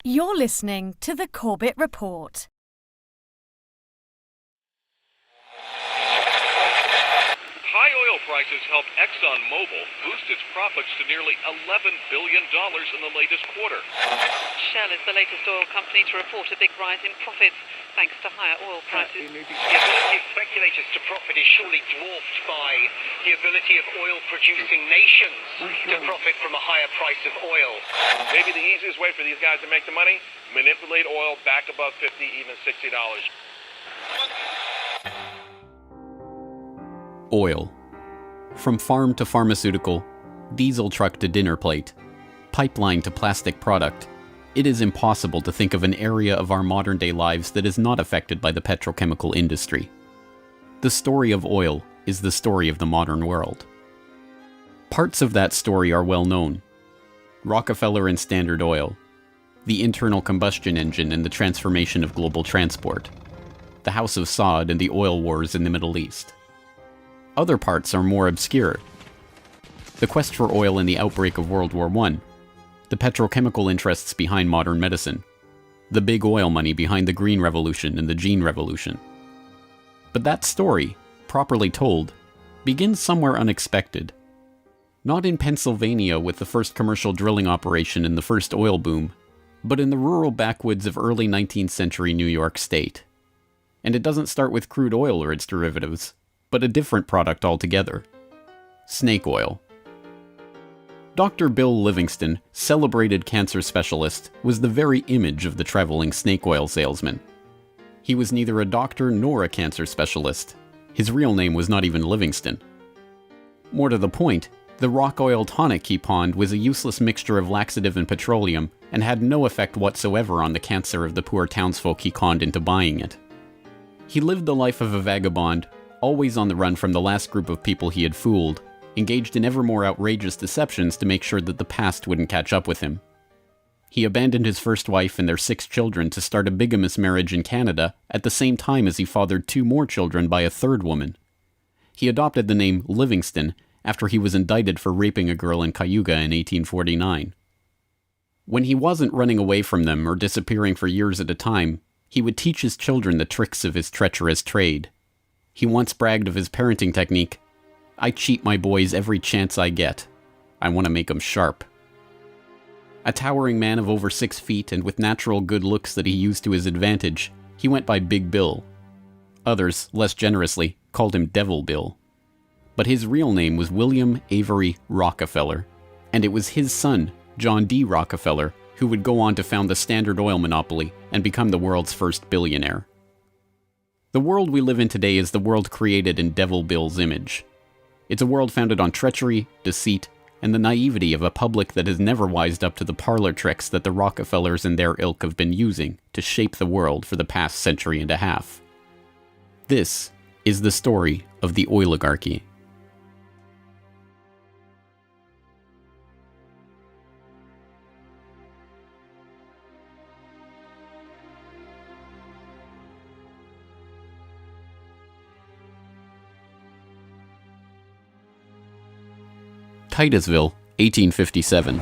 You're listening to the Corbett Report. High oil prices helped ExxonMobil boost its profits to nearly $11 billion in the latest quarter. Shell is the latest oil company to report a big rise in profits thanks to higher oil prices. The ability of speculators to profit is surely dwarfed by the ability of oil-producing nations to profit from a higher price of oil. Maybe the easiest way for these guys to make the money? Manipulate oil back above $50, even $60. Oil. From farm to pharmaceutical, diesel truck to dinner plate, pipeline to plastic product, it is impossible to think of an area of our modern-day lives that is not affected by the petrochemical industry. The story of oil is the story of the modern world. Parts of that story are well known. Rockefeller and Standard Oil, the internal combustion engine and the transformation of global transport, the House of Saud and the oil wars in the Middle East. Other parts are more obscure. The quest for oil in the outbreak of World War I, the petrochemical interests behind modern medicine, the big oil money behind the Green Revolution and the Gene Revolution. But that story, properly told, begins somewhere unexpected. Not in Pennsylvania with the first commercial drilling operation and the first oil boom, but in the rural backwoods of early 19th century New York State. And it doesn't start with crude oil or its derivatives, but a different product altogether. Snake oil. Dr. Bill Livingston, celebrated cancer specialist, was the very image of the traveling snake oil salesman. He was neither a doctor nor a cancer specialist. His real name was not even Livingston. More to the point, the rock oil tonic he pawned was a useless mixture of laxative and petroleum and had no effect whatsoever on the cancer of the poor townsfolk he conned into buying it. He lived the life of a vagabond, always on the run from the last group of people he had fooled, engaged in ever more outrageous deceptions to make sure that the past wouldn't catch up with him. He abandoned his first wife and their 6 children to start a bigamous marriage in Canada at the same time as he fathered 2 more children by a 3rd woman. He adopted the name Livingston after he was indicted for raping a girl in Cayuga in 1849. When he wasn't running away from them or disappearing for years at a time, he would teach his children the tricks of his treacherous trade. He once bragged of his parenting technique. "I cheat my boys every chance I get. I want to make 'em sharp." A towering man of over 6 feet and with natural good looks that he used to his advantage, he went by Big Bill. Others, less generously, called him Devil Bill. But his real name was William Avery Rockefeller, and it was his son, John D. Rockefeller, who would go on to found the Standard Oil monopoly and become the world's first billionaire. The world we live in today is the world created in Devil Bill's image. It's a world founded on treachery, deceit, and the naivety of a public that has never wised up to the parlor tricks that the Rockefellers and their ilk have been using to shape the world for the past century and a half. This is the story of the oligarchy. Titusville, 1857.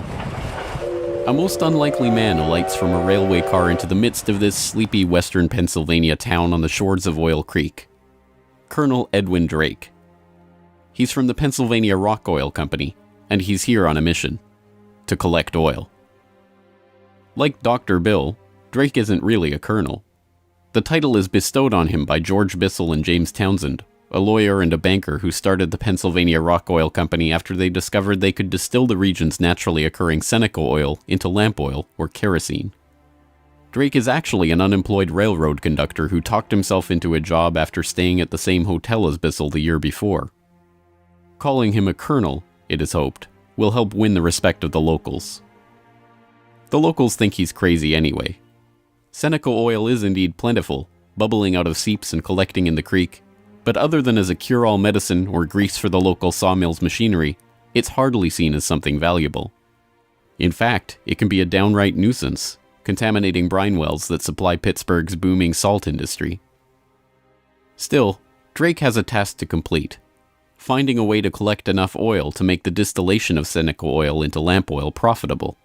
A most unlikely man alights from a railway car into the midst of this sleepy western Pennsylvania town on the shores of Oil Creek. Colonel Edwin Drake. He's from the Pennsylvania Rock Oil Company, and he's here on a mission to collect oil. Like Dr. Bill, Drake isn't really a colonel. The title is bestowed on him by George Bissell and James Townsend, a lawyer and a banker who started the Pennsylvania Rock Oil Company after they discovered they could distill the region's naturally occurring Seneca oil into lamp oil or kerosene. Drake is actually an unemployed railroad conductor who talked himself into a job after staying at the same hotel as Bissell the year before. Calling him a colonel, it is hoped, will help win the respect of the locals. The locals think he's crazy anyway. Seneca oil is indeed plentiful, bubbling out of seeps and collecting in the creek, but other than as a cure-all medicine or grease for the local sawmill's machinery, it's hardly seen as something valuable. In fact, it can be a downright nuisance, contaminating brine wells that supply Pittsburgh's booming salt industry. Still, Drake has a task to complete: finding a way to collect enough oil to make the distillation of Seneca oil into lamp oil profitable.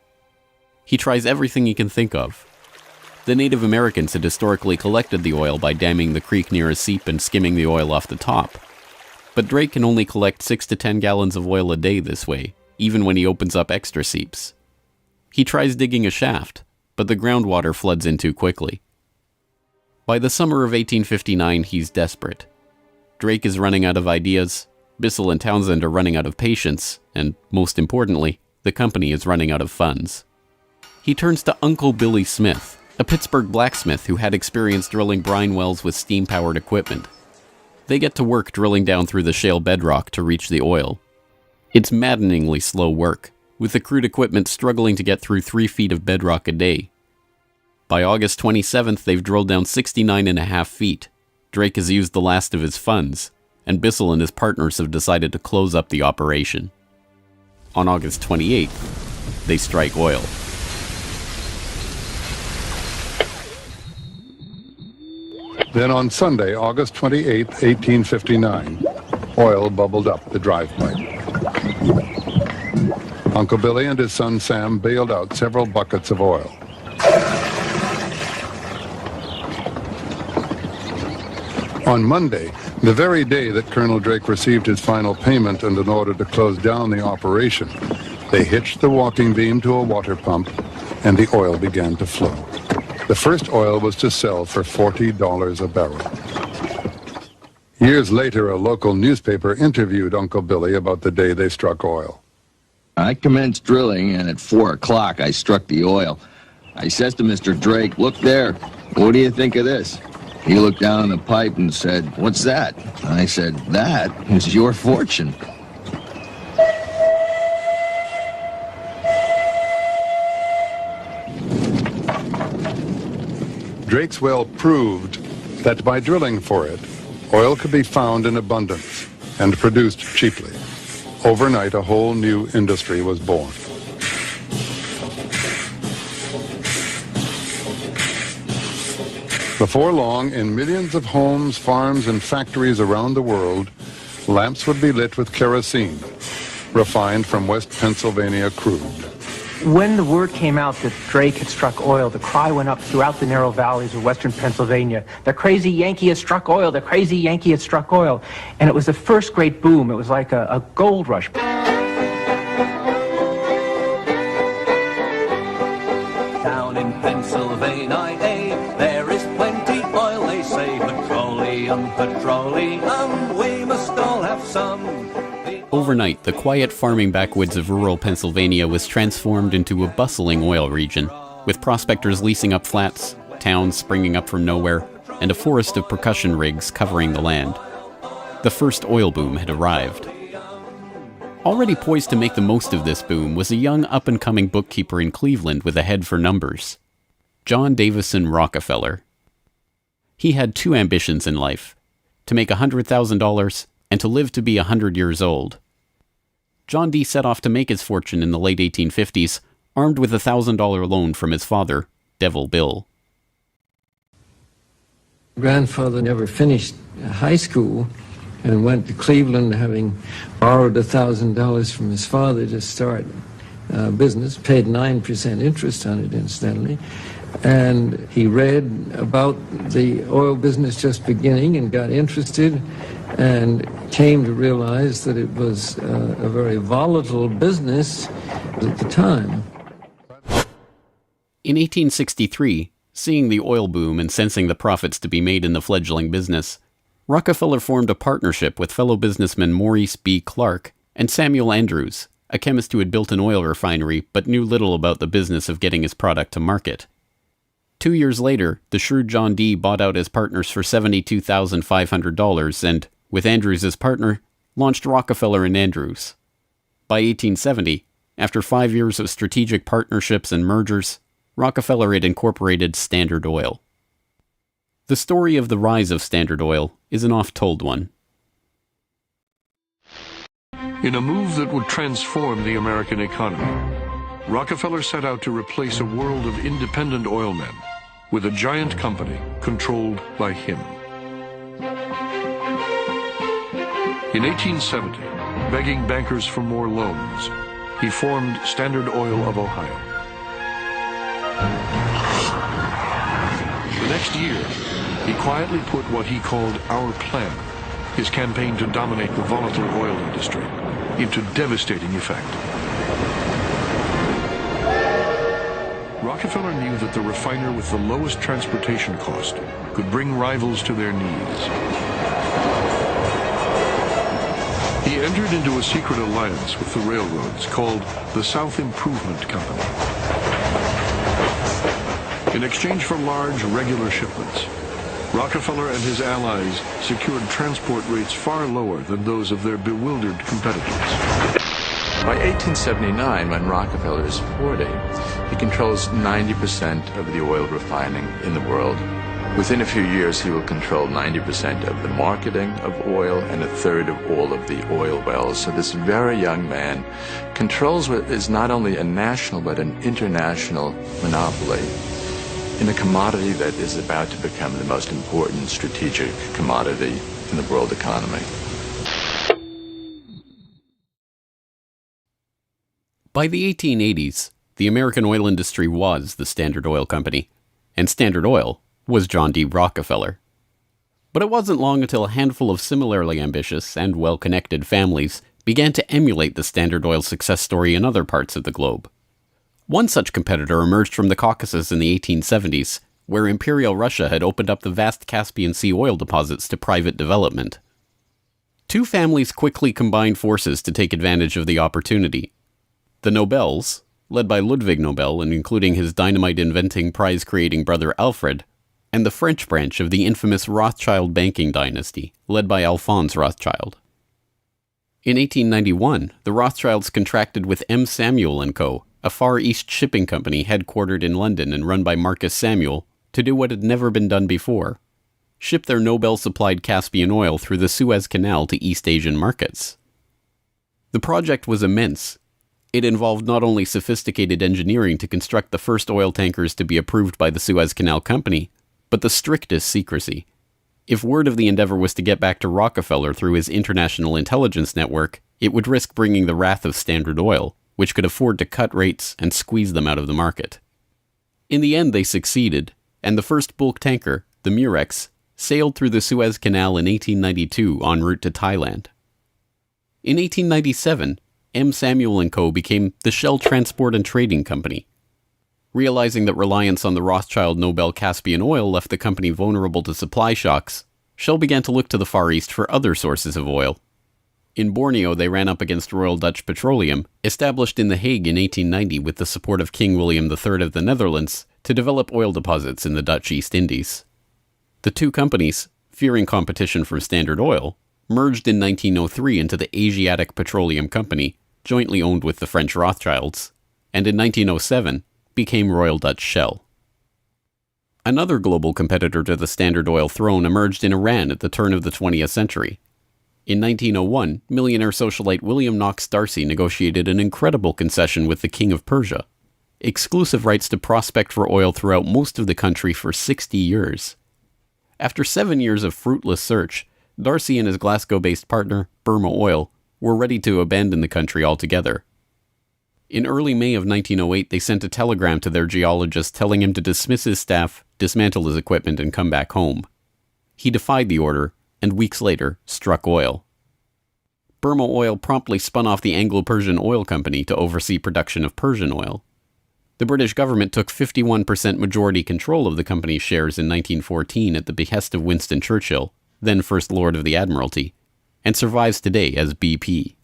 He tries everything he can think of. The Native Americans had historically collected the oil by damming the creek near a seep and skimming the oil off the top. But Drake can only collect 6 to 10 gallons of oil a day this way, even when he opens up extra seeps. He tries digging a shaft, but the groundwater floods in too quickly. By the summer of 1859, he's desperate. Drake is running out of ideas, Bissell and Townsend are running out of patience, and, most importantly, the company is running out of funds. He turns to Uncle Billy Smith, a Pittsburgh blacksmith who had experience drilling brine wells with steam-powered equipment. They get to work drilling down through the shale bedrock to reach the oil. It's maddeningly slow work, with the crude equipment struggling to get through 3 feet of bedrock a day. By August 27th, they've drilled down 69.5 feet. Drake has used the last of his funds, and Bissell and his partners have decided to close up the operation. On August 28th, they strike oil. Then on Sunday, August 28, 1859, oil bubbled up the drive pipe. Uncle Billy and his son Sam bailed out several buckets of oil. On Monday, the very day that Colonel Drake received his final payment and an order to close down the operation, they hitched the walking beam to a water pump, and the oil began to flow. The first oil was to sell for $40 a barrel. Years later, a local newspaper interviewed Uncle Billy about the day they struck oil. I commenced drilling, and at 4 o'clock I struck the oil. I says to Mr. Drake, "Look there, what do you think of this?" He looked down the pipe and said, "What's that?" I said, "That is your fortune." Drake's well proved that by drilling for it, oil could be found in abundance and produced cheaply. Overnight, a whole new industry was born. Before long, in millions of homes, farms, and factories around the world, lamps would be lit with kerosene, refined from West Pennsylvania crude. When the word came out that Drake had struck oil, the cry went up throughout the narrow valleys of western Pennsylvania. The crazy Yankee has struck oil, the crazy Yankee has struck oil. And it was the first great boom. It was like a gold rush. Down in Pennsylvania, there is plenty oil, they say. Petroleum, petroleum, we must all have some. Overnight, the quiet farming backwoods of rural Pennsylvania was transformed into a bustling oil region, with prospectors leasing up flats, towns springing up from nowhere, and a forest of percussion rigs covering the land. The first oil boom had arrived. Already poised to make the most of this boom was a young up-and-coming bookkeeper in Cleveland with a head for numbers, John Davison Rockefeller. He had 2 ambitions in life, to make $100,000 and to live to be 100 years old. John D. set off to make his fortune in the late 1850s, armed with a $1,000 loan from his father, Devil Bill. Grandfather never finished high school and went to Cleveland, having borrowed $1,000 from his father to start business, paid 9% interest on it, incidentally. And he read about the oil business just beginning and got interested and came to realize that it was a very volatile business at the time. In 1863, seeing the oil boom and sensing the profits to be made in the fledgling business, Rockefeller formed a partnership with fellow businessmen Maurice B. Clark and Samuel Andrews, a chemist who had built an oil refinery but knew little about the business of getting his product to market. 2 years later, the shrewd John D. bought out his partners for $72,500 and, with Andrews as partner, launched Rockefeller and Andrews. By 1870, after 5 years of strategic partnerships and mergers, Rockefeller had incorporated Standard Oil. The story of the rise of Standard Oil is an oft-told one. In a move that would transform the American economy, Rockefeller set out to replace a world of independent oil men with a giant company controlled by him. In 1870, begging bankers for more loans, he formed Standard Oil of Ohio. The next year, he quietly put what he called Our Plan, his campaign to dominate the volatile oil industry, into devastating effect. Rockefeller knew that the refiner with the lowest transportation cost could bring rivals to their knees. He entered into a secret alliance with the railroads called the South Improvement Company. In exchange for large, regular shipments, Rockefeller and his allies secured transport rates far lower than those of their bewildered competitors. By 1879, when Rockefeller is 40, he controls 90% of the oil refining in the world. Within a few years, he will control 90% of the marketing of oil and a third of all of the oil wells. So this very young man controls what is not only a national but an international monopoly in a commodity that is about to become the most important strategic commodity in the world economy. By the 1880s, the American oil industry was the Standard Oil Company, and Standard Oil was John D. Rockefeller. But it wasn't long until a handful of similarly ambitious and well-connected families began to emulate the Standard Oil success story in other parts of the globe. One such competitor emerged from the Caucasus in the 1870s, where Imperial Russia had opened up the vast Caspian Sea oil deposits to private development. Two families quickly combined forces to take advantage of the opportunity. The Nobels, led by Ludwig Nobel and including his dynamite-inventing, prize-creating brother Alfred, and the French branch of the infamous Rothschild banking dynasty, led by Alphonse Rothschild. In 1891, the Rothschilds contracted with M. Samuel & Co., a Far East shipping company headquartered in London and run by Marcus Samuel, to do what had never been done before: ship their Nobel-supplied Caspian oil through the Suez Canal to East Asian markets. The project was immense. It involved not only sophisticated engineering to construct the first oil tankers to be approved by the Suez Canal Company, but the strictest secrecy. If word of the endeavor was to get back to Rockefeller through his international intelligence network, it would risk bringing the wrath of Standard Oil, which could afford to cut rates and squeeze them out of the market. In the end, they succeeded, and the first bulk tanker, the Murex, sailed through the Suez Canal in 1892 en route to Thailand. In 1897, M. Samuel & Co. became the Shell Transport and Trading Company. Realizing that reliance on the Rothschild Nobel Caspian oil left the company vulnerable to supply shocks, Shell began to look to the Far East for other sources of oil. In Borneo, they ran up against Royal Dutch Petroleum, established in The Hague in 1890 with the support of King William III of the Netherlands, to develop oil deposits in the Dutch East Indies. The two companies, fearing competition from Standard Oil, merged in 1903 into the Asiatic Petroleum Company, jointly owned with the French Rothschilds, and in 1907 became Royal Dutch Shell. Another global competitor to the Standard Oil throne emerged in Iran at the turn of the 20th century. In 1901, millionaire socialite William Knox D'Arcy negotiated an incredible concession with the King of Persia: exclusive rights to prospect for oil throughout most of the country for 60 years. After 7 years of fruitless search, D'Arcy and his Glasgow-based partner, Burma Oil, were ready to abandon the country altogether. In early May of 1908, they sent a telegram to their geologist telling him to dismiss his staff, dismantle his equipment, and come back home. He defied the order, and weeks later, struck oil. Burma Oil promptly spun off the Anglo-Persian Oil Company to oversee production of Persian oil. The British government took 51% majority control of the company's shares in 1914 at the behest of Winston Churchill, then First Lord of the Admiralty, and survives today as BP.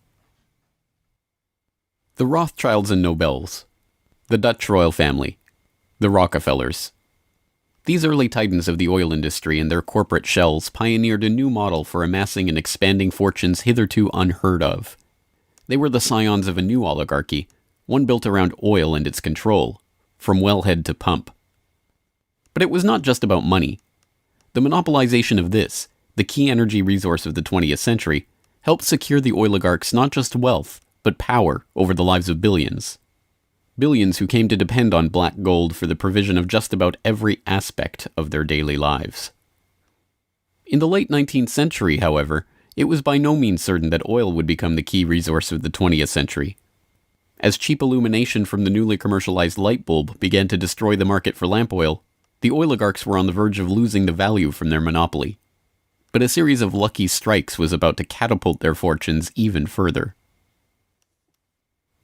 The Rothschilds and Nobels, the Dutch royal family, the Rockefellers. These early titans of the oil industry and their corporate shells pioneered a new model for amassing and expanding fortunes hitherto unheard of. They were the scions of a new oligarchy, one built around oil and its control, from wellhead to pump. But it was not just about money. The monopolization of this, the key energy resource of the 20th century, helped secure the oligarchs not just wealth, but power over the lives of billions. Billions who came to depend on black gold for the provision of just about every aspect of their daily lives. In the late 19th century, however, it was by no means certain that oil would become the key resource of the 20th century. As cheap illumination from the newly commercialized light bulb began to destroy the market for lamp oil, the oligarchs were on the verge of losing the value from their monopoly. But a series of lucky strikes was about to catapult their fortunes even further.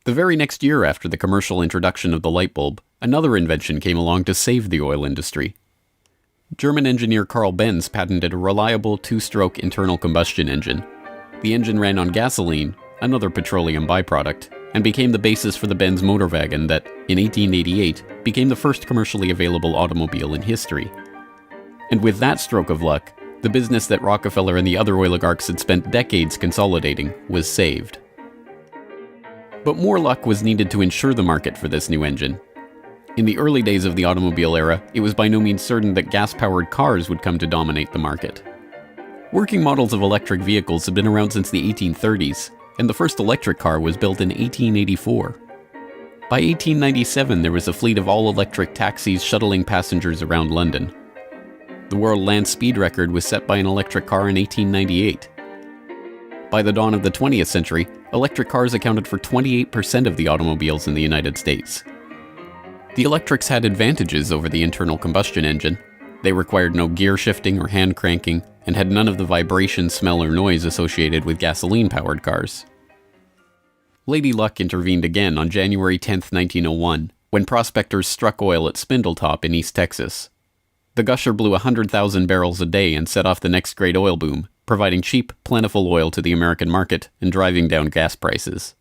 The very next year after the commercial introduction of the light bulb, another invention came along to save the oil industry. German engineer Carl Benz patented a reliable two-stroke internal combustion engine. The engine ran on gasoline, another petroleum byproduct, and became the basis for the Benz motor wagon that, in 1888, became the first commercially available automobile in history. And with that stroke of luck, the business that Rockefeller and the other oligarchs had spent decades consolidating was saved. But more luck was needed to ensure the market for this new engine. In the early days of the automobile era, it was by no means certain that gas-powered cars would come to dominate the market. Working models of electric vehicles had been around since the 1830s, and the first electric car was built in 1884. By 1897, there was a fleet of all-electric taxis shuttling passengers around London. The world land speed record was set by an electric car in 1898. By the dawn of the 20th century, electric cars accounted for 28% of the automobiles in the United States. The electrics had advantages over the internal combustion engine. They required no gear shifting or hand cranking, and had none of the vibration, smell, or noise associated with gasoline-powered cars. Lady Luck intervened again on January 10, 1901, when prospectors struck oil at Spindletop in East Texas. The gusher blew 100,000 barrels a day and set off the next great oil boom, providing cheap, plentiful oil to the American market and driving down gas prices.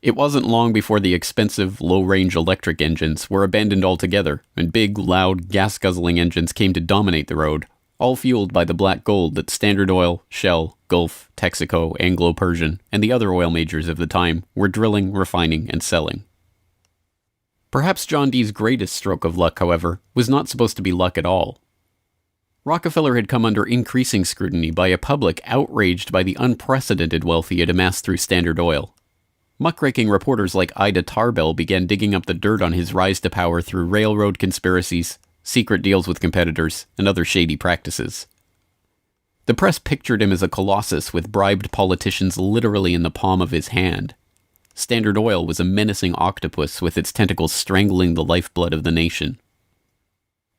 It wasn't long before the expensive, low-range electric engines were abandoned altogether, and big, loud, gas-guzzling engines came to dominate the road, all fueled by the black gold that Standard Oil, Shell, Gulf, Texaco, Anglo-Persian, and the other oil majors of the time were drilling, refining, and selling. Perhaps John D's greatest stroke of luck, however, was not supposed to be luck at all. Rockefeller had come under increasing scrutiny by a public outraged by the unprecedented wealth he had amassed through Standard Oil. Muckraking reporters like Ida Tarbell began digging up the dirt on his rise to power through railroad conspiracies, secret deals with competitors, and other shady practices. The press pictured him as a colossus with bribed politicians literally in the palm of his hand. Standard Oil was a menacing octopus with its tentacles strangling the lifeblood of the nation.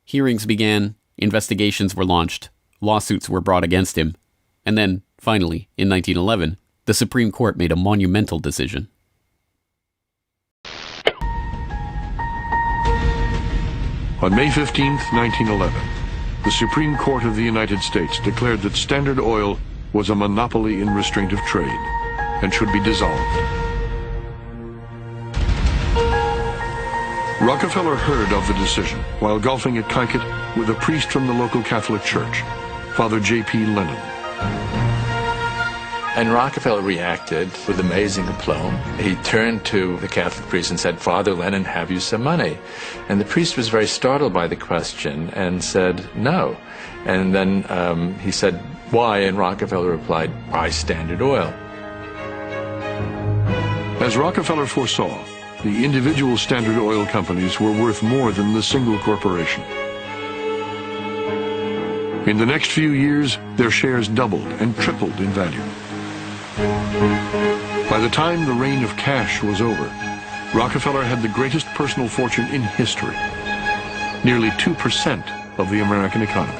Hearings began, investigations were launched, lawsuits were brought against him, and then, finally, in 1911, the Supreme Court made a monumental decision. On May 15, 1911, the Supreme Court of the United States declared that Standard Oil was a monopoly in restraint of trade and should be dissolved. Rockefeller heard of the decision while golfing at Kykuit with a priest from the local Catholic Church, Father J.P. Lennon. And Rockefeller reacted with amazing aplomb. He turned to the Catholic priest and said, "Father Lennon, have you some money?" And the priest was very startled by the question and said, "No." And then he said, "Why?" And Rockefeller replied, "Buy Standard Oil." As Rockefeller foresaw, the individual Standard Oil companies were worth more than the single corporation. In the next few years, their shares doubled and tripled in value. By the time the reign of cash was over, Rockefeller had the greatest personal fortune in history, nearly 2% of the American economy.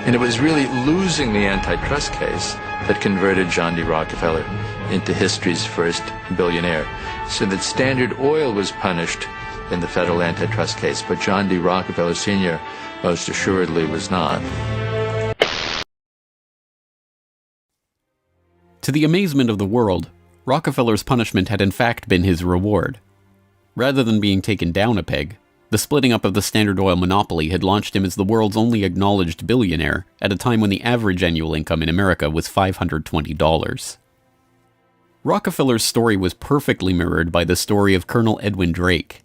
And it was really losing the antitrust case that converted John D. Rockefeller into history's first billionaire. So that Standard Oil was punished in the federal antitrust case, but John D. Rockefeller Sr. most assuredly was not. To the amazement of the world, Rockefeller's punishment had in fact been his reward. Rather than being taken down a peg, the splitting up of the Standard Oil monopoly had launched him as the world's only acknowledged billionaire at a time when the average annual income in America was $520. Rockefeller's story was perfectly mirrored by the story of Colonel Edwin Drake.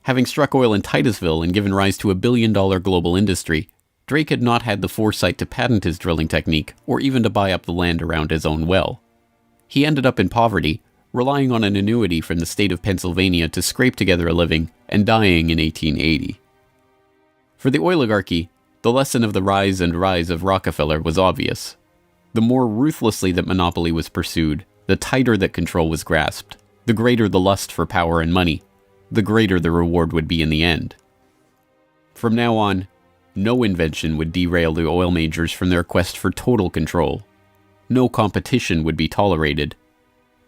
Having struck oil in Titusville and given rise to a billion-dollar global industry, Drake had not had the foresight to patent his drilling technique or even to buy up the land around his own well. He ended up in poverty, relying on an annuity from the state of Pennsylvania to scrape together a living, and dying in 1880. For the oligarchy, the lesson of the rise of Rockefeller was obvious. The more ruthlessly that monopoly was pursued, the tighter that control was grasped, The greater the lust for power and money, the greater the reward would be in the end. From now on, no invention would derail the oil majors from their quest for total control. No competition would be tolerated.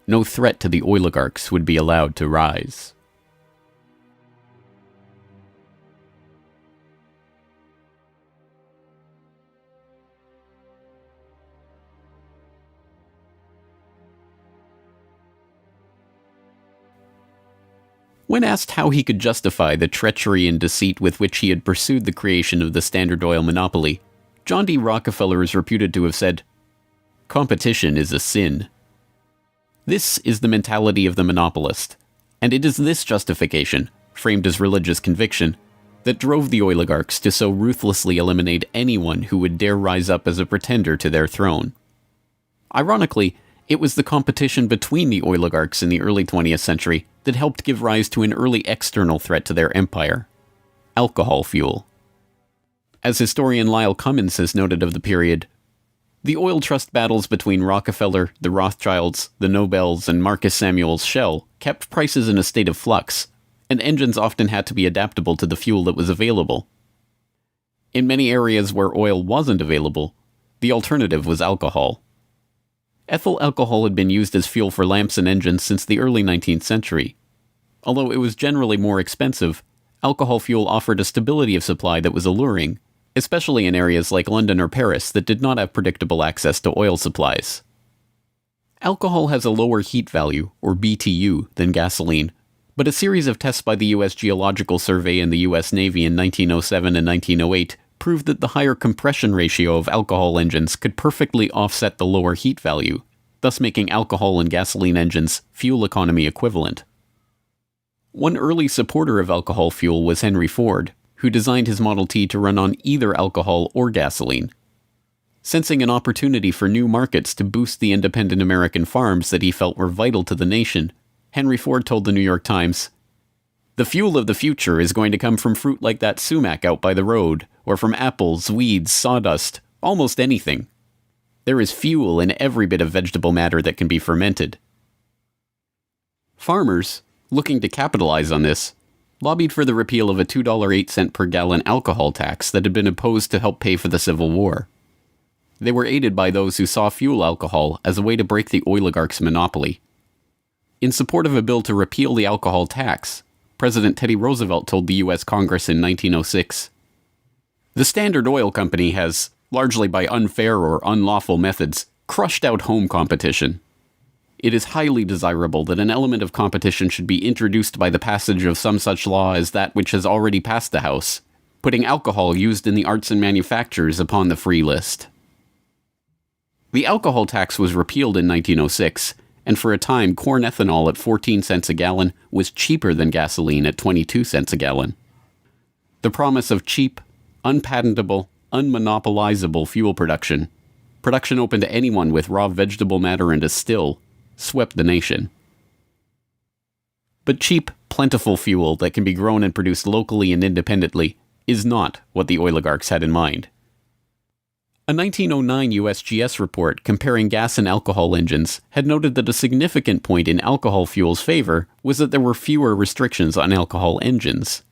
No threat to the oligarchs would be allowed to rise. When asked how he could justify the treachery and deceit with which he had pursued the creation of the Standard Oil monopoly, John D. Rockefeller is reputed to have said, "Competition is a sin." This is the mentality of the monopolist, and it is this justification, framed as religious conviction, that drove the oligarchs to so ruthlessly eliminate anyone who would dare rise up as a pretender to their throne. Ironically, it was the competition between the oligarchs in the early 20th century that helped give rise to an early external threat to their empire: alcohol fuel. As historian Lyle Cummins has noted of the period, the oil trust battles between Rockefeller, the Rothschilds, the Nobels, and Marcus Samuel's Shell kept prices in a state of flux, and engines often had to be adaptable to the fuel that was available. In many areas where oil wasn't available, the alternative was alcohol. Ethyl alcohol had been used as fuel for lamps and engines since the early 19th century. Although it was generally more expensive, alcohol fuel offered a stability of supply that was alluring, especially in areas like London or Paris that did not have predictable access to oil supplies. Alcohol has a lower heat value, or BTU, than gasoline, but a series of tests by the U.S. Geological Survey and the U.S. Navy in 1907 and 1908 proved that the higher compression ratio of alcohol engines could perfectly offset the lower heat value, thus making alcohol and gasoline engines fuel economy equivalent. One early supporter of alcohol fuel was Henry Ford, who designed his Model T to run on either alcohol or gasoline. Sensing an opportunity for new markets to boost the independent American farms that he felt were vital to the nation, Henry Ford told the New York Times, "The fuel of the future is going to come from fruit like that sumac out by the road, or from apples, weeds, sawdust, almost anything. There is fuel in every bit of vegetable matter that can be fermented." Farmers, looking to capitalize on this, lobbied for the repeal of a $2.08 per gallon alcohol tax that had been imposed to help pay for the Civil War. They were aided by those who saw fuel alcohol as a way to break the oligarchs' monopoly. In support of a bill to repeal the alcohol tax, President Teddy Roosevelt told the U.S. Congress in 1906, "The Standard Oil Company has, largely by unfair or unlawful methods, crushed out home competition. It is highly desirable that an element of competition should be introduced by the passage of some such law as that which has already passed the House, putting alcohol used in the arts and manufactures upon the free list." The alcohol tax was repealed in 1906, and for a time corn ethanol at 14 cents a gallon was cheaper than gasoline at 22 cents a gallon. The promise of cheap, unpatentable, unmonopolizable fuel production open to anyone with raw vegetable matter and a still, swept the nation. But cheap, plentiful fuel that can be grown and produced locally and independently is not what the oligarchs had in mind. A 1909 USGS report comparing gas and alcohol engines had noted that a significant point in alcohol fuel's favor was that there were fewer restrictions on alcohol engines.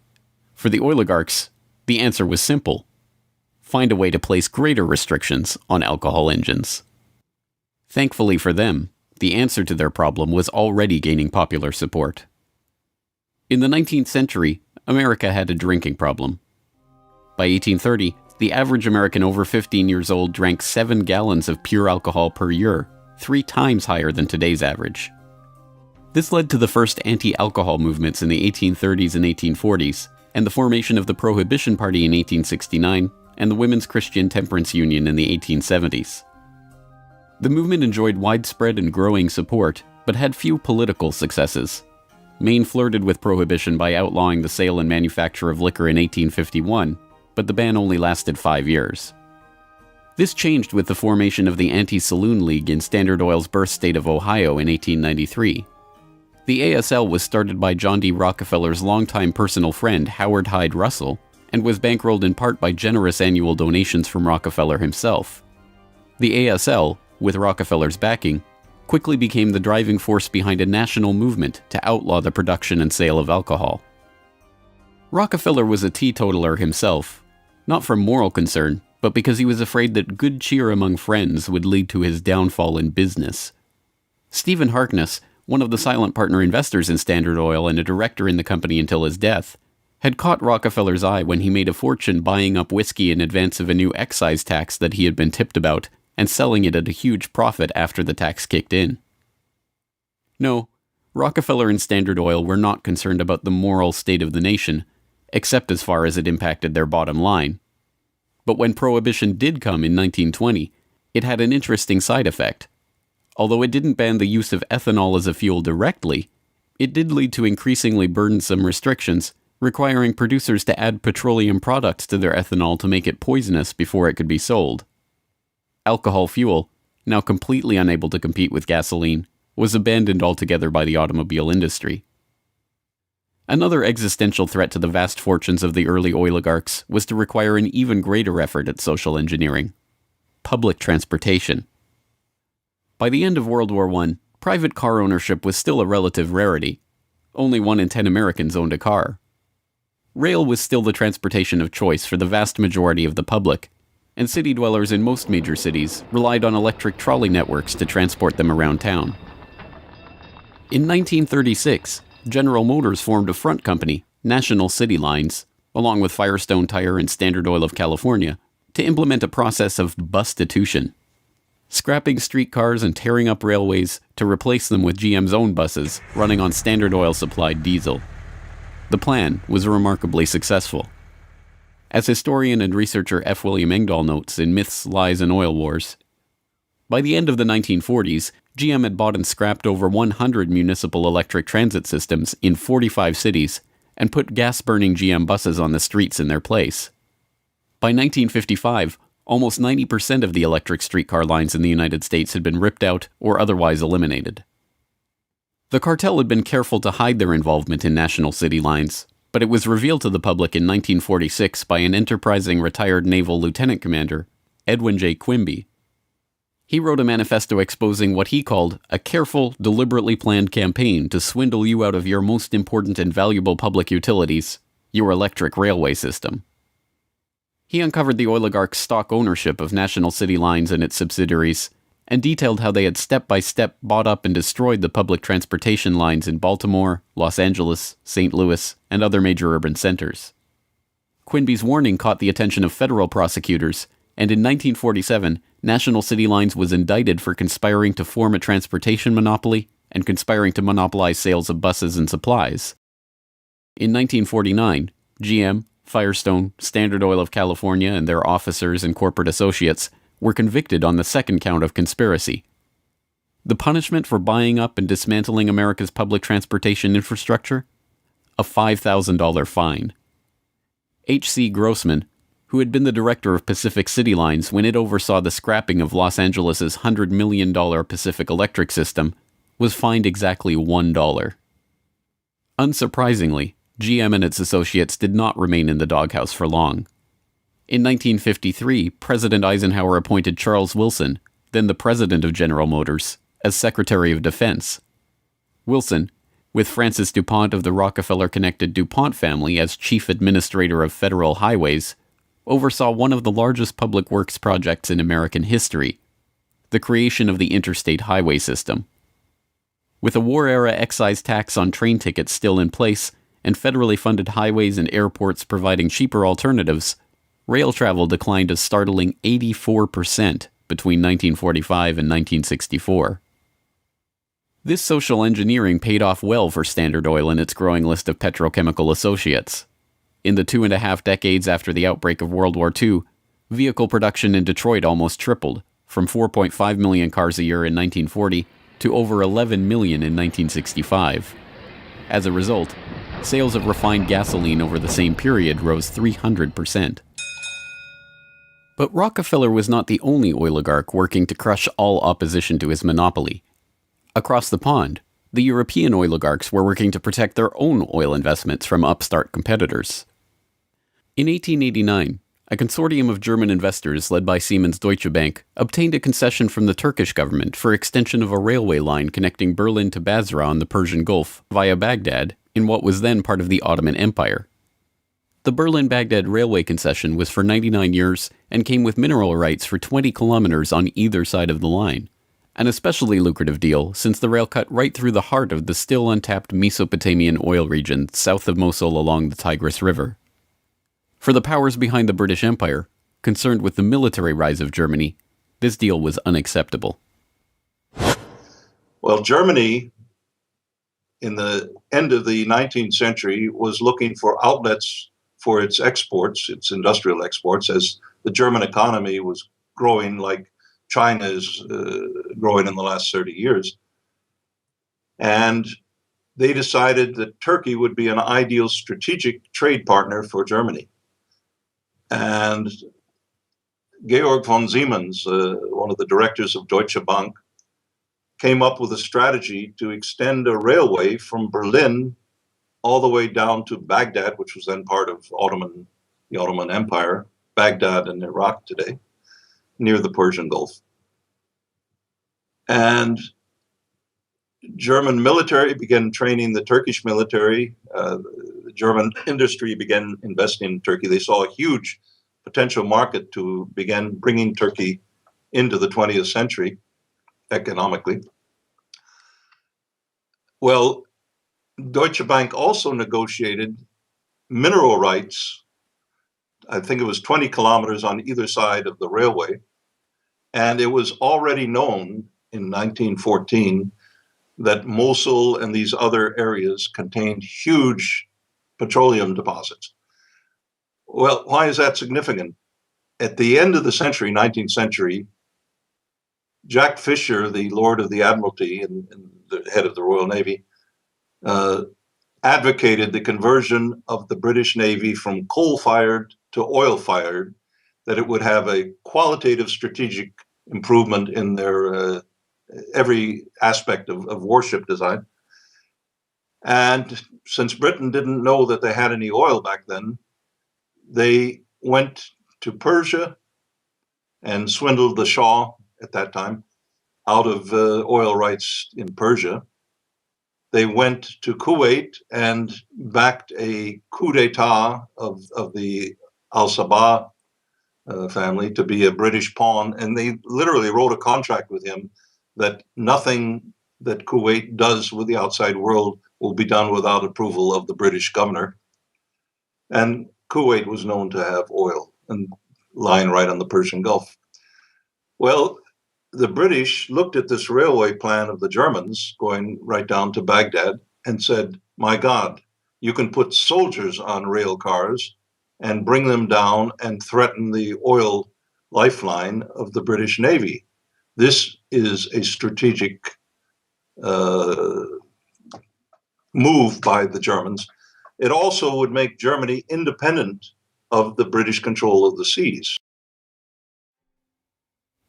For the oligarchs, the answer was simple: find a way to place greater restrictions on alcohol engines. Thankfully for them, the answer to their problem was already gaining popular support. In the 19th century, America had a drinking problem. By 1830, the average American over 15 years old drank 7 gallons of pure alcohol per year, 3 times higher than today's average. This led to the first anti-alcohol movements in the 1830s and 1840s, and the formation of the Prohibition Party in 1869, and the Women's Christian Temperance Union in the 1870s. The movement enjoyed widespread and growing support, but had few political successes. Maine flirted with prohibition by outlawing the sale and manufacture of liquor in 1851, but the ban only lasted 5 years. This changed with the formation of the Anti-Saloon League in Standard Oil's birth state of Ohio in 1893. The ASL was started by John D. Rockefeller's longtime personal friend Howard Hyde Russell, and was bankrolled in part by generous annual donations from Rockefeller himself. The ASL, with Rockefeller's backing, quickly became the driving force behind a national movement to outlaw the production and sale of alcohol. Rockefeller was a teetotaler himself, not from moral concern, but because he was afraid that good cheer among friends would lead to his downfall in business. Stephen Harkness, one of the silent partner investors in Standard Oil and a director in the company until his death, had caught Rockefeller's eye when he made a fortune buying up whiskey in advance of a new excise tax that he had been tipped about and selling it at a huge profit after the tax kicked in. No, Rockefeller and Standard Oil were not concerned about the moral state of the nation, except as far as it impacted their bottom line. But when Prohibition did come in 1920, it had an interesting side effect. Although it didn't ban the use of ethanol as a fuel directly, it did lead to increasingly burdensome restrictions, requiring producers to add petroleum products to their ethanol to make it poisonous before it could be sold. Alcohol fuel, now completely unable to compete with gasoline, was abandoned altogether by the automobile industry. Another existential threat to the vast fortunes of the early oligarchs was to require an even greater effort at social engineering: public transportation. By the end of World War I, private car ownership was still a relative rarity. Only 1 in 10 Americans owned a car. Rail was still the transportation of choice for the vast majority of the public, and city dwellers in most major cities relied on electric trolley networks to transport them around town. In 1936, General Motors formed a front company, National City Lines, along with Firestone Tire and Standard Oil of California, to implement a process of bustitution, scrapping streetcars and tearing up railways to replace them with GM's own buses running on Standard Oil-supplied diesel. The plan was remarkably successful. As historian and researcher F. William Engdahl notes in Myths, Lies, and Oil Wars, by the end of the 1940s, GM had bought and scrapped over 100 municipal electric transit systems in 45 cities and put gas-burning GM buses on the streets in their place. By 1955, almost 90% of the electric streetcar lines in the United States had been ripped out or otherwise eliminated. The cartel had been careful to hide their involvement in National City Lines, but it was revealed to the public in 1946 by an enterprising retired naval lieutenant commander, Edwin J. Quimby. He wrote a manifesto exposing what he called a careful, deliberately planned campaign to swindle you out of your most important and valuable public utilities, your electric railway system. He uncovered the oligarchs' stock ownership of National City Lines and its subsidiaries, and detailed how they had step-by-step bought up and destroyed the public transportation lines in Baltimore, Los Angeles, St. Louis, and other major urban centers. Quimby's warning caught the attention of federal prosecutors, and in 1947, National City Lines was indicted for conspiring to form a transportation monopoly and conspiring to monopolize sales of buses and supplies. In 1949, GM, Firestone, Standard Oil of California, and their officers and corporate associates were convicted on the second count of conspiracy. The punishment for buying up and dismantling America's public transportation infrastructure? A $5,000 fine. H.C. Grossman, who had been the director of Pacific City Lines when it oversaw the scrapping of Los Angeles' $100 million Pacific Electric system, was fined exactly $1. Unsurprisingly, GM and its associates did not remain in the doghouse for long. In 1953, President Eisenhower appointed Charles Wilson, then the president of General Motors, as Secretary of Defense. Wilson, with Francis DuPont of the Rockefeller-connected DuPont family as chief administrator of federal highways, oversaw one of the largest public works projects in American history, the creation of the interstate highway system. With a war-era excise tax on train tickets still in place, and federally funded highways and airports providing cheaper alternatives, rail travel declined a startling 84% between 1945 and 1964. This social engineering paid off well for Standard Oil and its growing list of petrochemical associates. In the 2.5 decades after the outbreak of World War II, vehicle production in Detroit almost tripled, from 4.5 million cars a year in 1940 to over 11 million in 1965. As a result, sales of refined gasoline over the same period rose 300%. But Rockefeller was not the only oligarch working to crush all opposition to his monopoly. Across the pond, the European oligarchs were working to protect their own oil investments from upstart competitors. In 1889, a consortium of German investors led by Siemens Deutsche Bank obtained a concession from the Turkish government for extension of a railway line connecting Berlin to Basra on the Persian Gulf via Baghdad in what was then part of the Ottoman Empire. The Berlin-Baghdad railway concession was for 99 years and came with mineral rights for 20 kilometers on either side of the line, an especially lucrative deal since the rail cut right through the heart of the still untapped Mesopotamian oil region south of Mosul along the Tigris River. For the powers behind the British Empire, concerned with the military rise of Germany, this deal was unacceptable. Well, Germany, in the end of the 19th century, was looking for outlets for its exports, its industrial exports, as the German economy was growing like China is growing in the last 30 years. And they decided that Turkey would be an ideal strategic trade partner for Germany. And Georg von Siemens, one of the directors of Deutsche Bank, came up with a strategy to extend a railway from Berlin all the way down to Baghdad, which was then part of the Ottoman Empire, Baghdad in Iraq today, near the Persian Gulf. And German military began training the Turkish military. The German industry began investing in Turkey. They saw a huge potential market to begin bringing Turkey into the 20th century economically. Well, Deutsche Bank also negotiated mineral rights. I think it was 20 kilometers on either side of the railway. And it was already known in 1914 that Mosul and these other areas contained huge petroleum deposits. Well, why is that significant? At the end of the century, 19th century, Jack Fisher, the Lord of the Admiralty and the head of the Royal Navy, advocated the conversion of the British Navy from coal-fired to oil-fired, that it would have a qualitative strategic improvement in their every aspect of warship design. And since Britain didn't know that they had any oil back then, they went to Persia and swindled the Shah at that time out of oil rights in Persia. They went to Kuwait and backed a coup d'etat of the Al-Sabah family to be a British pawn. And they literally wrote a contract with him that nothing that Kuwait does with the outside world will be done without approval of the British governor. And Kuwait was known to have oil and lying right on the Persian Gulf. Well, the British looked at this railway plan of the Germans going right down to Baghdad and said, my God, you can put soldiers on rail cars and bring them down and threaten the oil lifeline of the British Navy. This is a strategic move by the Germans. It also would make Germany independent of the British control of the seas.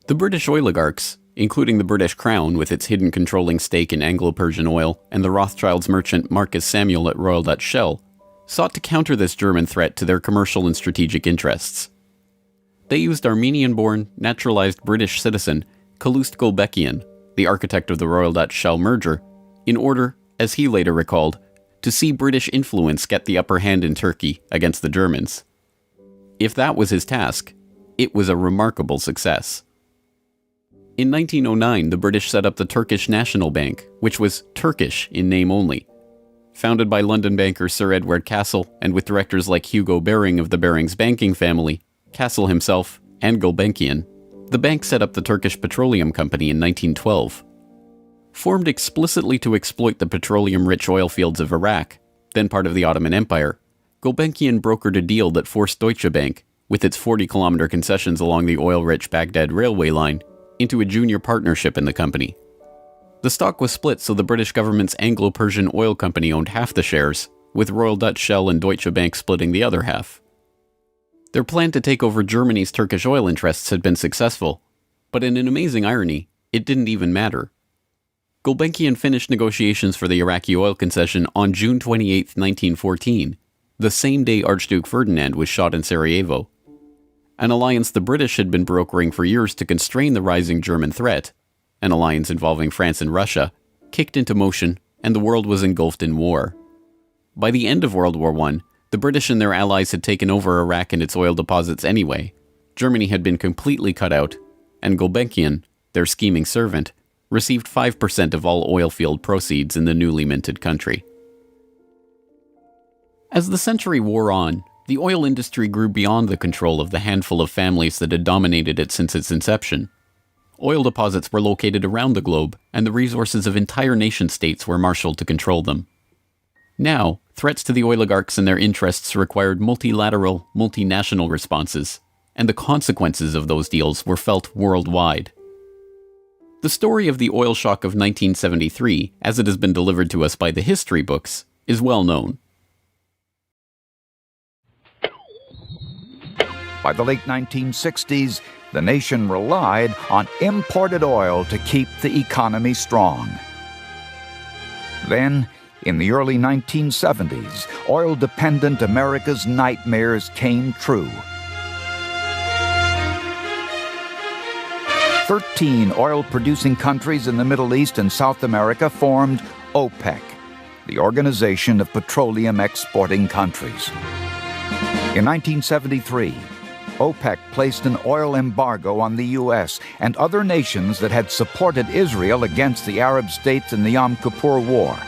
The British oligarchs, including the British Crown with its hidden controlling stake in Anglo-Persian oil and the Rothschilds merchant Marcus Samuel at Royal Dutch Shell, sought to counter this German threat to their commercial and strategic interests. They used Armenian-born, naturalized British citizen Calouste Gulbenkian, the architect of the Royal Dutch Shell merger, in order, as he later recalled, to see British influence get the upper hand in Turkey against the Germans. If that was his task, it was a remarkable success. In 1909, the British set up the Turkish National Bank, which was Turkish in name only. Founded by London banker Sir Edward Castle and with directors like Hugo Baring of the Barings banking family, Castle himself, and Gulbenkian, the bank set up the Turkish Petroleum Company in 1912. Formed explicitly to exploit the petroleum-rich oil fields of Iraq, then part of the Ottoman Empire, Gulbenkian brokered a deal that forced Deutsche Bank, with its 40-kilometer concessions along the oil-rich Baghdad railway line, into a junior partnership in the company. The stock was split so the British government's Anglo-Persian Oil Company owned half the shares, with Royal Dutch Shell and Deutsche Bank splitting the other half. Their plan to take over Germany's Turkish oil interests had been successful, but in an amazing irony, it didn't even matter. Gulbenkian finished negotiations for the Iraqi oil concession on June 28, 1914, the same day Archduke Ferdinand was shot in Sarajevo. an alliance the British had been brokering for years to constrain the rising German threat, an alliance involving France and Russia, kicked into motion, and the world was engulfed in war. By the end of World War I, the British and their allies had taken over Iraq and its oil deposits anyway. Germany had been completely cut out, and Gulbenkian, their scheming servant, received 5% of all oil field proceeds in the newly minted country. As the century wore on, the oil industry grew beyond the control of the handful of families that had dominated it since its inception. Oil deposits were located around the globe, and the resources of entire nation-states were marshaled to control them. Now, threats to the oligarchs and their interests required multilateral, multinational responses, and the consequences of those deals were felt worldwide. The story of the oil shock of 1973, as it has been delivered to us by the history books, is well known. By the late 1960s, the nation relied on imported oil to keep the economy strong. Then, in the early 1970s, oil-dependent America's nightmares came true. 13 oil-producing countries in the Middle East and South America formed OPEC, the Organization of Petroleum Exporting Countries. In 1973, OPEC placed an oil embargo on the U.S. and other nations that had supported Israel against the Arab states in the Yom Kippur War.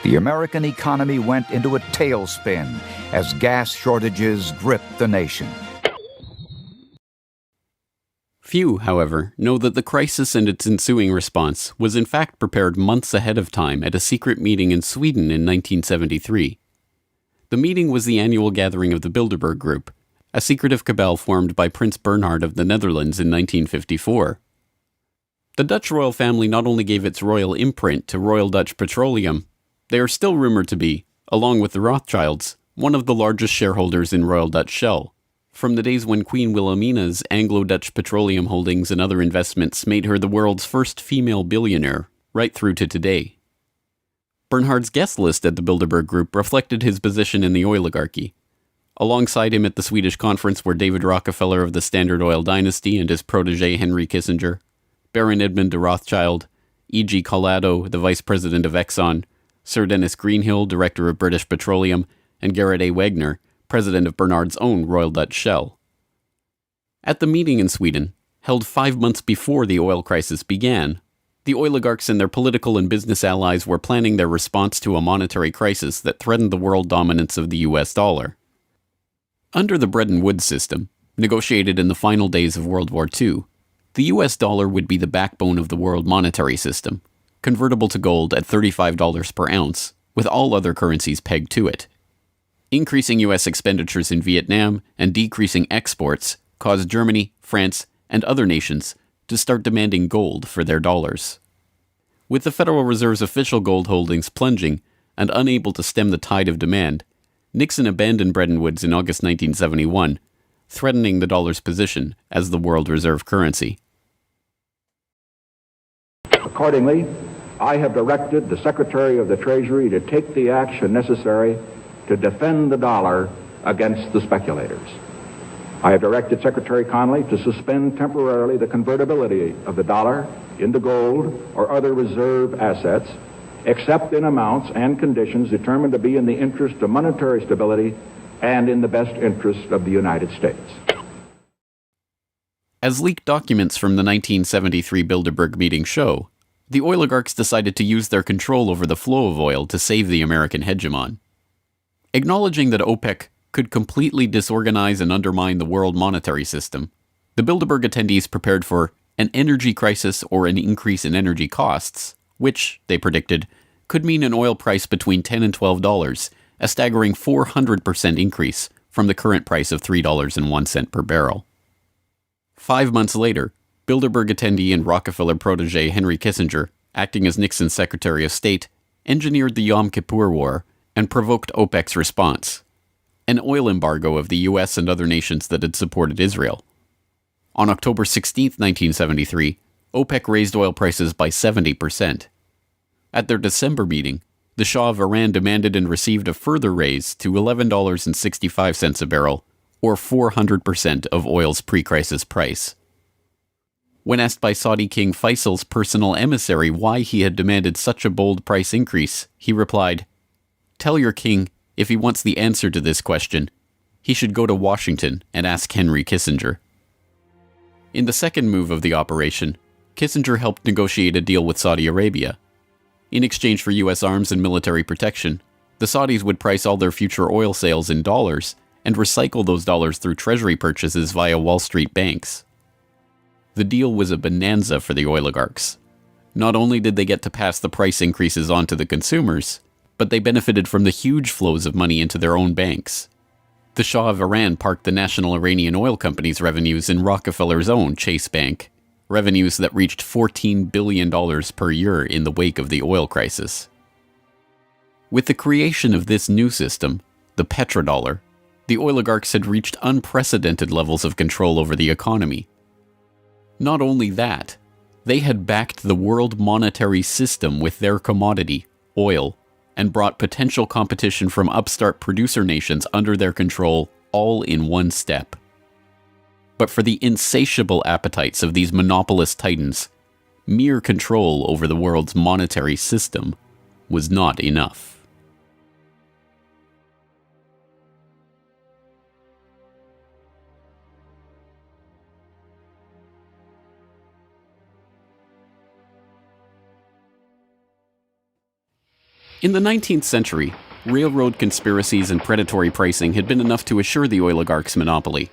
The American economy went into a tailspin as gas shortages gripped the nation. Few, however, know that the crisis and its ensuing response was in fact prepared months ahead of time at a secret meeting in Sweden in 1973. The meeting was the annual gathering of the Bilderberg Group, a secretive cabal formed by Prince Bernhard of the Netherlands in 1954. The Dutch royal family not only gave its royal imprint to Royal Dutch Petroleum, they are still rumored to be, along with the Rothschilds, one of the largest shareholders in Royal Dutch Shell, from the days when Queen Wilhelmina's Anglo-Dutch petroleum holdings and other investments made her the world's first female billionaire, right through to today. Bernhard's guest list at the Bilderberg Group reflected his position in the oligarchy. Alongside him at the Swedish conference were David Rockefeller of the Standard Oil dynasty and his protege Henry Kissinger, Baron Edmund de Rothschild, E.G. Collado, the vice president of Exxon, Sir Dennis Greenhill, director of British Petroleum, and Gerrit A. Wagner, president of Bernhard's own Royal Dutch Shell. At the meeting in Sweden, held 5 months before the oil crisis began, the oligarchs and their political and business allies were planning their response to a monetary crisis that threatened the world dominance of the US dollar. Under the Bretton Woods system, negotiated in the final days of World War II, the US dollar would be the backbone of the world monetary system, convertible to gold at $35 per ounce, with all other currencies pegged to it. Increasing US expenditures in Vietnam and decreasing exports caused Germany, France, and other nations to start demanding gold for their dollars. With the Federal Reserve's official gold holdings plunging and unable to stem the tide of demand, Nixon abandoned Bretton Woods in August 1971, threatening the dollar's position as the world reserve currency. Accordingly, I have directed the Secretary of the Treasury to take the action necessary to defend the dollar against the speculators. I have directed Secretary Connally to suspend temporarily the convertibility of the dollar into gold or other reserve assets, except in amounts and conditions determined to be in the interest of monetary stability and in the best interest of the United States. As leaked documents from the 1973 Bilderberg meeting show, the oligarchs decided to use their control over the flow of oil to save the American hegemon. Acknowledging that OPEC could completely disorganize and undermine the world monetary system, the Bilderberg attendees prepared for an energy crisis or an increase in energy costs, which, they predicted, could mean an oil price between $10 and $12, a staggering 400% increase from the current price of $3.01 per barrel. 5 months later, Bilderberg attendee and Rockefeller protege Henry Kissinger, acting as Nixon's Secretary of State, engineered the Yom Kippur War and provoked OPEC's response, an oil embargo of the US and other nations that had supported Israel. On October 16, 1973, OPEC raised oil prices by 70%. At their December meeting, the Shah of Iran demanded and received a further raise to $11.65 a barrel, or 400% of oil's pre-crisis price. When asked by Saudi King Faisal's personal emissary why he had demanded such a bold price increase, he replied, "Tell your king, if he wants the answer to this question, he should go to Washington and ask Henry Kissinger." In the second move of the operation, Kissinger helped negotiate a deal with Saudi Arabia. In exchange for U.S. arms and military protection, the Saudis would price all their future oil sales in dollars and recycle those dollars through treasury purchases via Wall Street banks. The deal was a bonanza for the oligarchs. Not only did they get to pass the price increases on to the consumers, but they benefited from the huge flows of money into their own banks. The Shah of Iran parked the National Iranian Oil Company's revenues in Rockefeller's own Chase Bank, revenues that reached $14 billion per year in the wake of the oil crisis. With the creation of this new system, the petrodollar, the oligarchs had reached unprecedented levels of control over the economy. Not only that, they had backed the world monetary system with their commodity, oil, and brought potential competition from upstart producer nations under their control all in one step. But for the insatiable appetites of these monopolist titans, mere control over the world's monetary system was not enough. In the 19th century, railroad conspiracies and predatory pricing had been enough to assure the oligarchs' monopoly.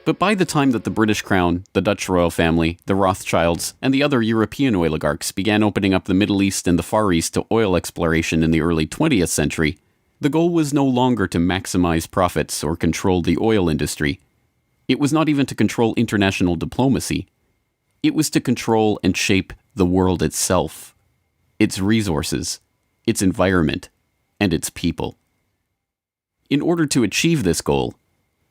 But by the time that the British Crown, the Dutch royal family, the Rothschilds, and the other European oligarchs began opening up the Middle East and the Far East to oil exploration in the early 20th century, the goal was no longer to maximize profits or control the oil industry. It was not even to control international diplomacy. It was to control and shape the world itself, its resources, its environment, and its people. In order to achieve this goal,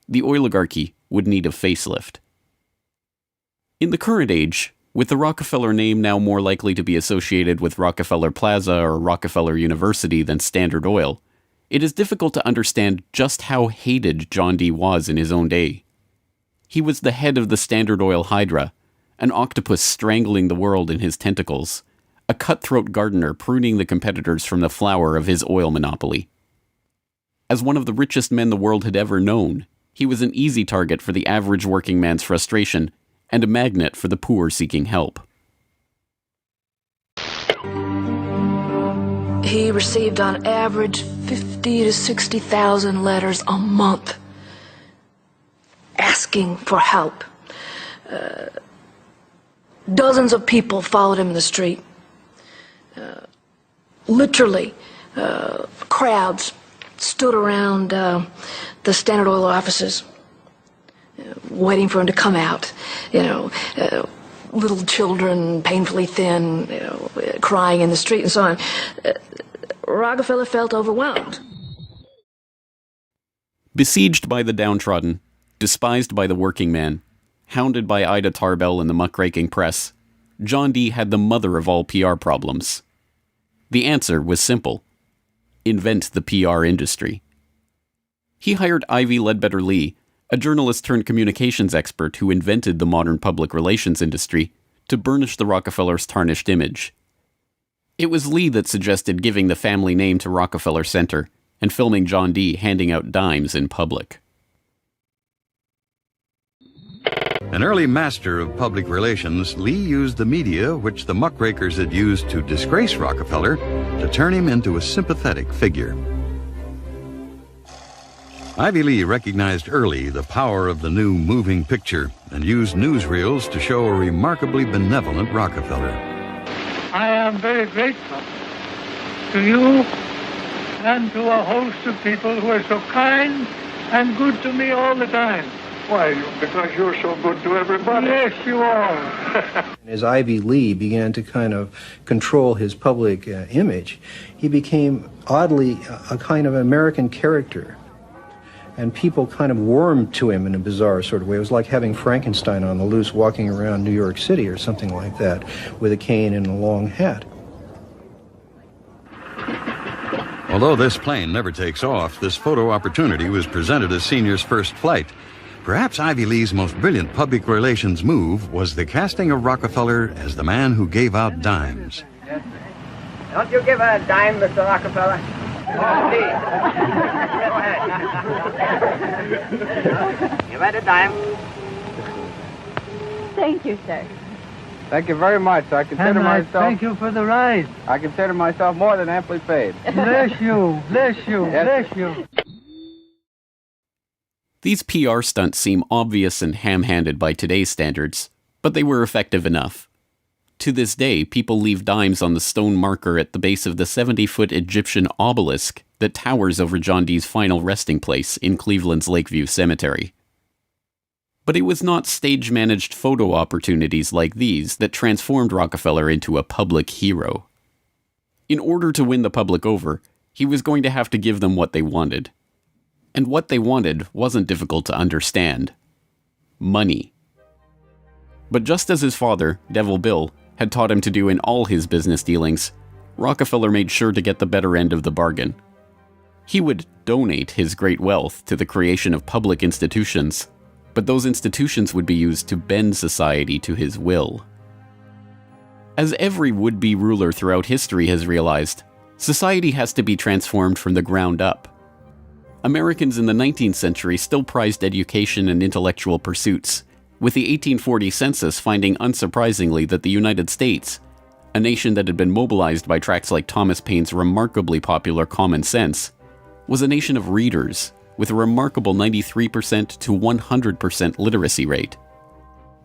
the oligarchy would need a facelift. In the current age, with the Rockefeller name now more likely to be associated with Rockefeller Plaza or Rockefeller University than Standard Oil, it is difficult to understand just how hated John D. was in his own day. He was the head of the Standard Oil Hydra, an octopus strangling the world in his tentacles, a cutthroat gardener pruning the competitors from the flower of his oil monopoly. As one of the richest men the world had ever known, he was an easy target for the average working man's frustration and a magnet for the poor seeking help. He received on average 50 to 60,000 letters a month asking for help. Dozens of people followed him in the street. Literally, crowds stood around the Standard Oil offices, waiting for him to come out. Little children, painfully thin, crying in the street and so on. Rockefeller felt overwhelmed. Besieged by the downtrodden, despised by the working man, hounded by Ida Tarbell and the muckraking press, John D. had the mother of all PR problems. The answer was simple: invent the PR industry. He hired Ivy Ledbetter Lee, a journalist turned communications expert who invented the modern public relations industry, to burnish the Rockefellers' tarnished image. It was Lee that suggested giving the family name to Rockefeller Center and filming John D. handing out dimes in public. An early master of public relations, Lee used the media which the muckrakers had used to disgrace Rockefeller to turn him into a sympathetic figure. Ivy Lee recognized early the power of the new moving picture and used newsreels to show a remarkably benevolent Rockefeller. I am very grateful to you and to a host of people who are so kind and good to me all the time. Why? Because you're so good to everybody. Yes, you are. As Ivy Lee began to kind of control his public image, he became oddly a kind of American character. And people kind of warmed to him in a bizarre sort of way. It was like having Frankenstein on the loose walking around New York City or something like that with a cane and a long hat. Although this plane never takes off, this photo opportunity was presented as Senior's first flight. Perhaps Ivy Lee's most brilliant public relations move was the casting of Rockefeller as the man who gave out dimes. Don't you give a dime, Mr. Rockefeller? Please. Go ahead. Give her a dime. Thank you, sir. Thank you very much. I consider myself... Thank you for the ride. I consider myself more than amply paid. Bless you, bless you, Yes. bless you. These PR stunts seem obvious and ham-handed by today's standards, but they were effective enough. To this day, people leave dimes on the stone marker at the base of the 70-foot Egyptian obelisk that towers over John Dee's final resting place in Cleveland's Lakeview Cemetery. But it was not stage-managed photo opportunities like these that transformed Rockefeller into a public hero. In order to win the public over, he was going to have to give them what they wanted. And what they wanted wasn't difficult to understand. Money. But just as his father, Devil Bill, had taught him to do in all his business dealings, Rockefeller made sure to get the better end of the bargain. He would donate his great wealth to the creation of public institutions, but those institutions would be used to bend society to his will. As every would-be ruler throughout history has realized, society has to be transformed from the ground up. Americans in the 19th century still prized education and intellectual pursuits, with the 1840 census finding unsurprisingly that the United States, a nation that had been mobilized by tracts like Thomas Paine's remarkably popular Common Sense, was a nation of readers, with a remarkable 93% to 100% literacy rate.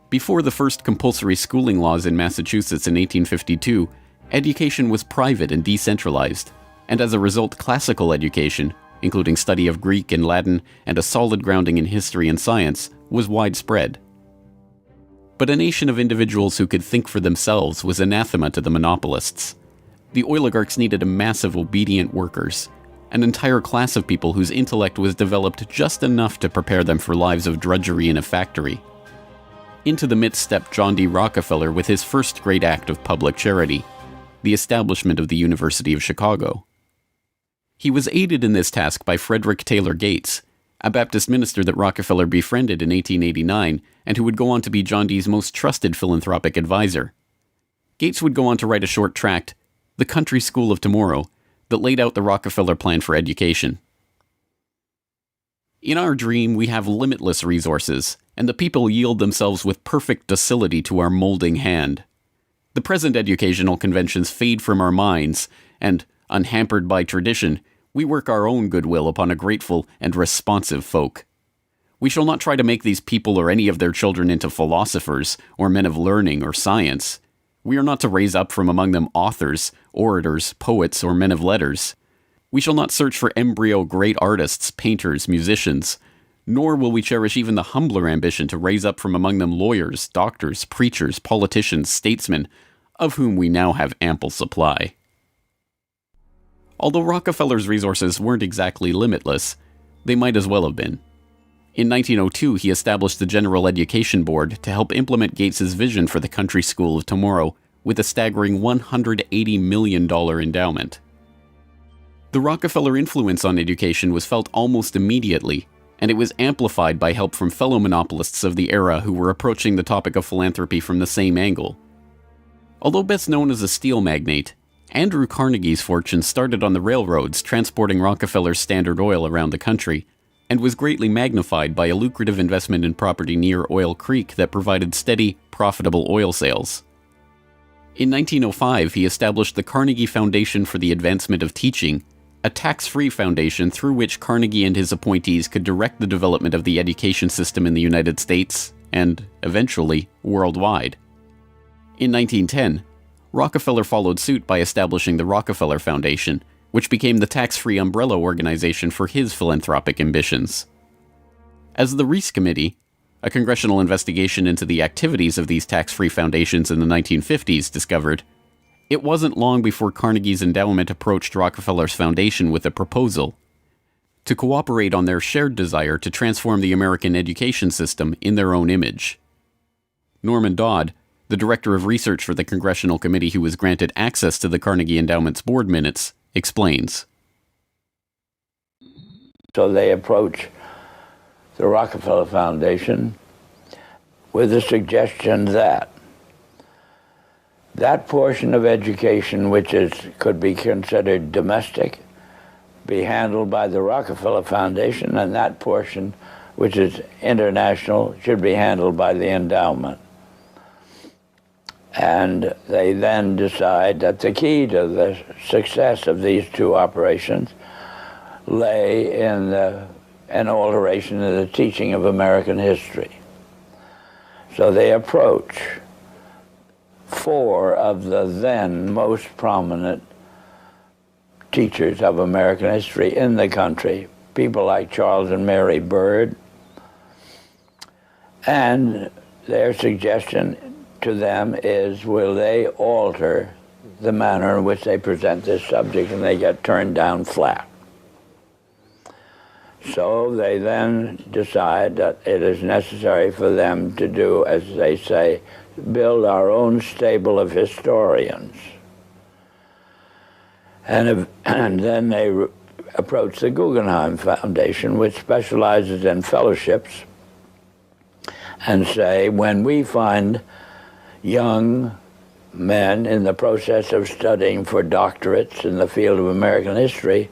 Before the first compulsory schooling laws in Massachusetts in 1852, education was private and decentralized, and as a result classical education, including study of Greek and Latin and a solid grounding in history and science, was widespread. But a nation of individuals who could think for themselves was anathema to the monopolists. The oligarchs needed a mass of obedient workers, an entire class of people whose intellect was developed just enough to prepare them for lives of drudgery in a factory. Into the midst stepped John D. Rockefeller with his first great act of public charity, the establishment of the University of Chicago. He was aided in this task by Frederick Taylor Gates, a Baptist minister that Rockefeller befriended in 1889 and who would go on to be John Dee's most trusted philanthropic advisor. Gates would go on to write a short tract, The Country School of Tomorrow, that laid out the Rockefeller plan for education. In our dream, we have limitless resources, and the people yield themselves with perfect docility to our molding hand. The present educational conventions fade from our minds, and, unhampered by tradition, we work our own goodwill upon a grateful and responsive folk. We shall not try to make these people or any of their children into philosophers, or men of learning or science. We are not to raise up from among them authors, orators, poets, or men of letters. We shall not search for embryo great artists, painters, musicians, nor will we cherish even the humbler ambition to raise up from among them lawyers, doctors, preachers, politicians, statesmen, of whom we now have ample supply. Although Rockefeller's resources weren't exactly limitless, they might as well have been. In 1902, he established the General Education Board to help implement Gates's vision for the Country School of Tomorrow with a staggering $180 million endowment. The Rockefeller influence on education was felt almost immediately, and it was amplified by help from fellow monopolists of the era who were approaching the topic of philanthropy from the same angle. Although best known as a steel magnate, Andrew Carnegie's fortune started on the railroads transporting Rockefeller's Standard Oil around the country, and was greatly magnified by a lucrative investment in property near Oil Creek that provided steady, profitable oil sales. In 1905, he established the Carnegie Foundation for the Advancement of Teaching, a tax-free foundation through which Carnegie and his appointees could direct the development of the education system in the United States, and, eventually, worldwide. In 1910, Rockefeller followed suit by establishing the Rockefeller Foundation, which became the tax-free umbrella organization for his philanthropic ambitions. As the Reese Committee, a congressional investigation into the activities of these tax-free foundations in the 1950s, discovered, it wasn't long before Carnegie's endowment approached Rockefeller's foundation with a proposal to cooperate on their shared desire to transform the American education system in their own image. Norman Dodd, the director of research for the congressional committee who was granted access to the Carnegie Endowment's board minutes, explains. So they approach the Rockefeller Foundation with the suggestion that that portion of education which could be considered domestic be handled by the Rockefeller Foundation, and that portion which is international should be handled by the endowment. And they then decide that the key to the success of these two operations lay in an alteration in the teaching of American history. So they approach four of the then most prominent teachers of American history in the country, people like Charles and Mary Bird, and their suggestion to them is, will they alter the manner in which they present this subject, and they get turned down flat. So they then decide that it is necessary for them to do, as they say, build our own stable of historians. And then they approach the Guggenheim Foundation, which specializes in fellowships, and say, when we find young men in the process of studying for doctorates in the field of American history,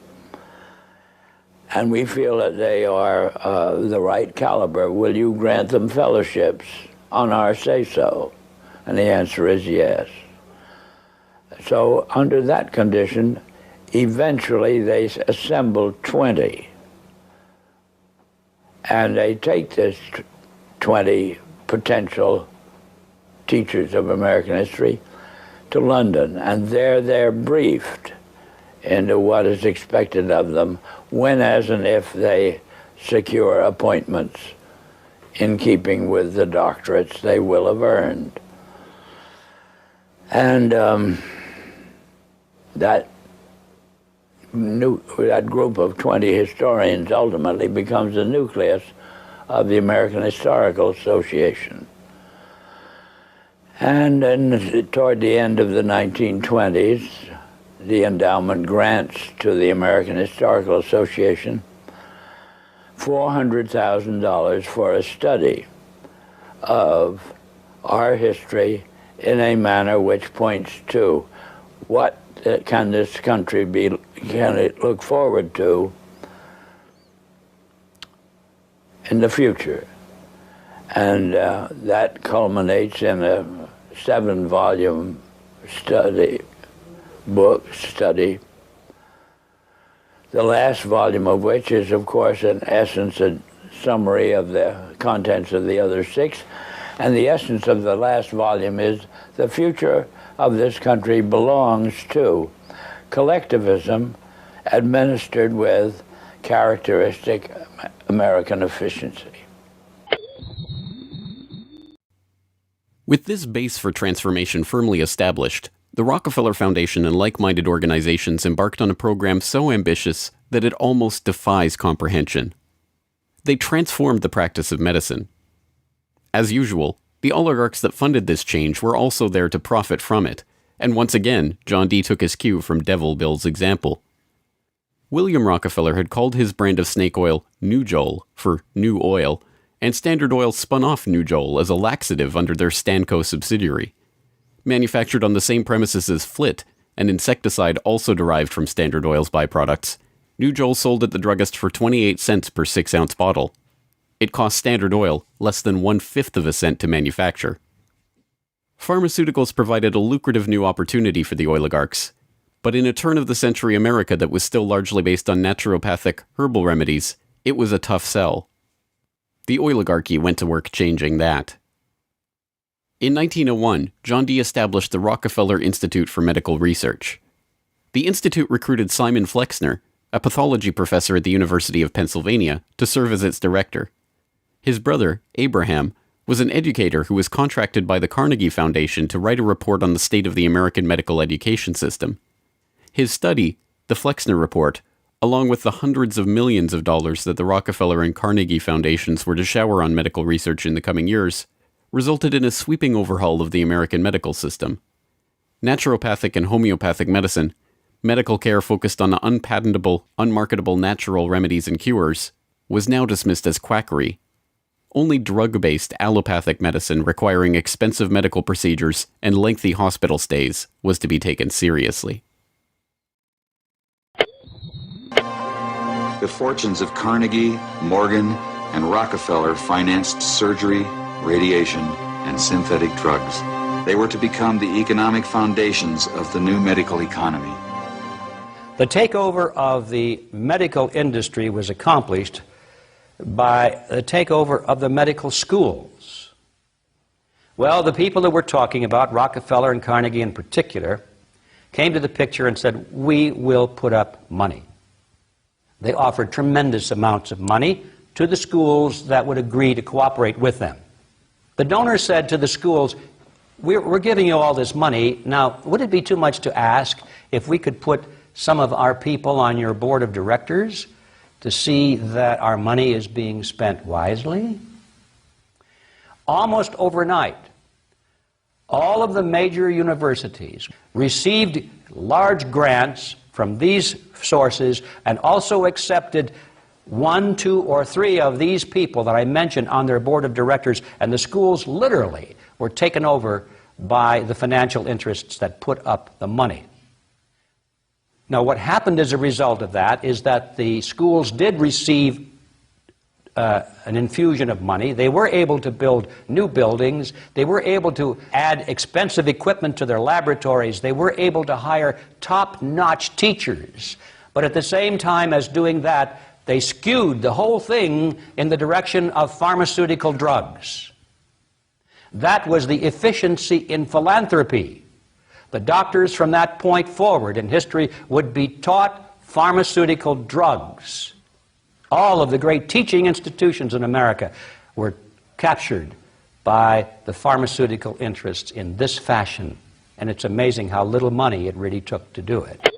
and we feel that they are the right caliber, will you grant them fellowships on our say-so? And the answer is yes. So under that condition, eventually they assemble 20. And they take this 20 potential teachers of American history to London, and there they're briefed into what is expected of them when, as and if they secure appointments in keeping with the doctorates they will have earned. And that group of 20 historians ultimately becomes the nucleus of the American Historical Association. And then toward the end of the 1920s, the endowment grants to the American Historical Association $400,000 for a study of our history in a manner which points to what can this country can it look forward to in the future. And that culminates in a 7-volume study, the last volume of which is, of course, in essence a summary of the contents of the other 6. And the essence of the last volume is the future of this country belongs to collectivism administered with characteristic American efficiency. With this base for transformation firmly established, the Rockefeller Foundation and like-minded organizations embarked on a program so ambitious that it almost defies comprehension. They transformed the practice of medicine. As usual, the oligarchs that funded this change were also there to profit from it, and once again, John D. took his cue from Devil Bill's example. William Rockefeller had called his brand of snake oil Nujol for new oil, and Standard Oil spun off Nujol as a laxative under their Stanco subsidiary. Manufactured on the same premises as Flit, an insecticide also derived from Standard Oil's byproducts, Nujol sold at the druggist for 28 cents per 6-ounce bottle. It cost Standard Oil less than 1/5 of a cent to manufacture. Pharmaceuticals provided a lucrative new opportunity for the oligarchs, but in a turn-of-the-century America that was still largely based on naturopathic herbal remedies, it was a tough sell. The oligarchy went to work changing that. In 1901, John D. established the Rockefeller Institute for Medical Research. The institute recruited Simon Flexner, a pathology professor at the University of Pennsylvania, to serve as its director. His brother, Abraham, was an educator who was contracted by the Carnegie Foundation to write a report on the state of the American medical education system. His study, the Flexner Report, along with the hundreds of millions of dollars that the Rockefeller and Carnegie Foundations were to shower on medical research in the coming years, resulted in a sweeping overhaul of the American medical system. Naturopathic and homeopathic medicine medical care focused on unpatentable, unmarketable natural remedies and cures, was now dismissed as quackery. Only drug-based allopathic medicine requiring expensive medical procedures and lengthy hospital stays was to be taken seriously. The fortunes of Carnegie, Morgan, and Rockefeller financed surgery, radiation, and synthetic drugs. They were to become the economic foundations of the new medical economy. The takeover of the medical industry was accomplished by the takeover of the medical schools. Well, the people that we're talking about, Rockefeller and Carnegie in particular, came to the picture and said, we will put up money. They offered tremendous amounts of money to the schools that would agree to cooperate with them. The donors said to the schools, we're giving you all this money. Now, would it be too much to ask if we could put some of our people on your board of directors to see that our money is being spent wisely? Almost overnight, all of the major universities received large grants from these sources and also accepted 1, 2, or 3 of these people that I mentioned on their board of directors, and the schools literally were taken over by the financial interests that put up the money. Now, what happened as a result of that is that the schools did receive an infusion of money. They were able to build new buildings. They were able to add expensive equipment to their laboratories. They were able to hire top-notch teachers. But at the same time as doing that, they skewed the whole thing in the direction of pharmaceutical drugs. That was the efficiency in philanthropy. The doctors from that point forward in history would be taught pharmaceutical drugs. All of the great teaching institutions in America were captured by the pharmaceutical interests in this fashion. And it's amazing how little money it really took to do it.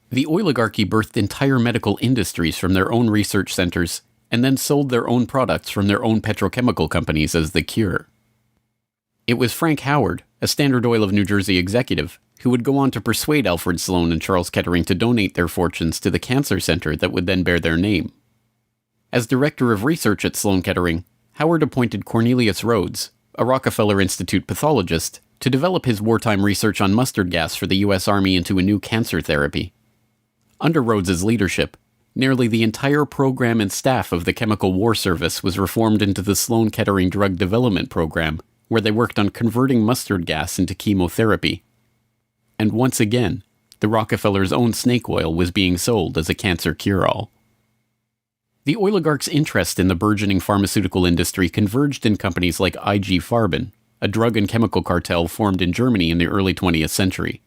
The oligarchy birthed entire medical industries from their own research centers and then sold their own products from their own petrochemical companies as the cure. It was Frank Howard, a Standard Oil of New Jersey executive, who would go on to persuade Alfred Sloan and Charles Kettering to donate their fortunes to the cancer center that would then bear their name. As director of research at Sloan Kettering, Howard appointed Cornelius Rhodes, a Rockefeller Institute pathologist, to develop his wartime research on mustard gas for the U.S. Army into a new cancer therapy. Under Rhodes's leadership, nearly the entire program and staff of the Chemical War Service was reformed into the Sloan Kettering Drug Development Program, where they worked on converting mustard gas into chemotherapy. And once again, the Rockefellers' own snake oil was being sold as a cancer cure-all. The oligarchs' interest in the burgeoning pharmaceutical industry converged in companies like IG Farben, a drug and chemical cartel formed in Germany in the early 20th century.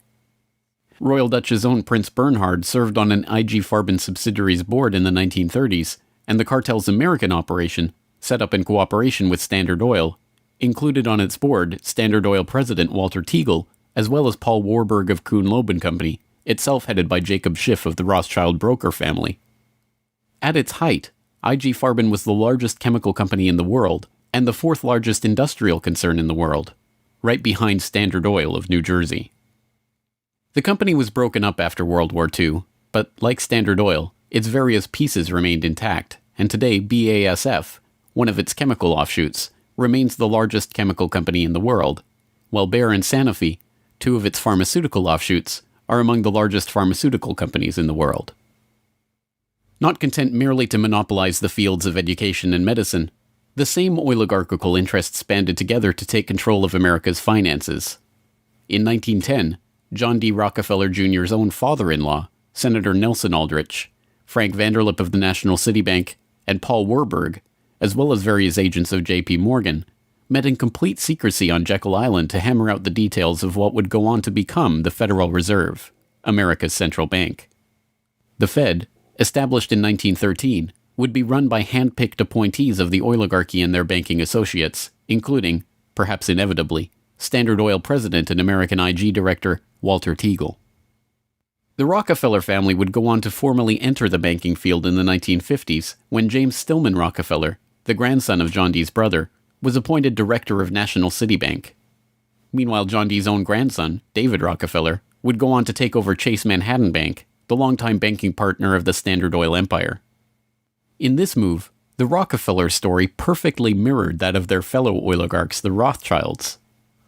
Royal Dutch's own Prince Bernhard served on an IG Farben subsidiary's board in the 1930s, and the cartel's American operation, set up in cooperation with Standard Oil, included on its board Standard Oil president Walter Teagle, as well as Paul Warburg of Kuhn-Loeb and Company, itself headed by Jacob Schiff of the Rothschild broker family. At its height, IG Farben was the largest chemical company in the world and the 4th largest industrial concern in the world, right behind Standard Oil of New Jersey. The company was broken up after World War II, but like Standard Oil, its various pieces remained intact, and today BASF, one of its chemical offshoots, remains the largest chemical company in the world, while Bayer and Sanofi, 2 of its pharmaceutical offshoots, are among the largest pharmaceutical companies in the world. Not content merely to monopolize the fields of education and medicine, the same oligarchical interests banded together to take control of America's finances. In 1910, John D. Rockefeller Jr.'s own father-in-law, Senator Nelson Aldrich, Frank Vanderlip of the National City Bank, and Paul Warburg, as well as various agents of J.P. Morgan, met in complete secrecy on Jekyll Island to hammer out the details of what would go on to become the Federal Reserve, America's central bank. The Fed, established in 1913, would be run by hand-picked appointees of the oligarchy and their banking associates, including, perhaps inevitably, Standard Oil president and American IG director Walter Teagle. The Rockefeller family would go on to formally enter the banking field in the 1950s when James Stillman Rockefeller, the grandson of John D.'s brother, was appointed director of National City Bank. Meanwhile, John D.'s own grandson, David Rockefeller, would go on to take over Chase Manhattan Bank, the longtime banking partner of the Standard Oil empire. In this move, the Rockefeller story perfectly mirrored that of their fellow oligarchs, the Rothschilds.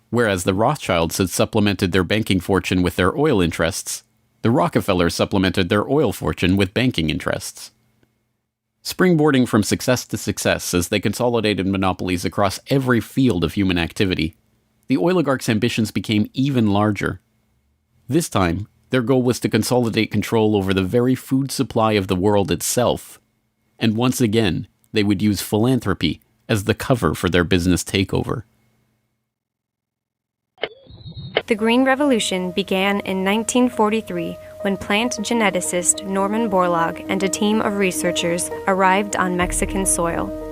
Whereas the Rothschilds had supplemented their banking fortune with their oil interests, the Rockefellers supplemented their oil fortune with banking interests. Springboarding from success to success as they consolidated monopolies across every field of human activity, the oligarchs' ambitions became even larger. This time, their goal was to consolidate control over the very food supply of the world itself, and once again, they would use philanthropy as the cover for their business takeover. The Green Revolution began in 1943 when plant geneticist Norman Borlaug and a team of researchers arrived on Mexican soil.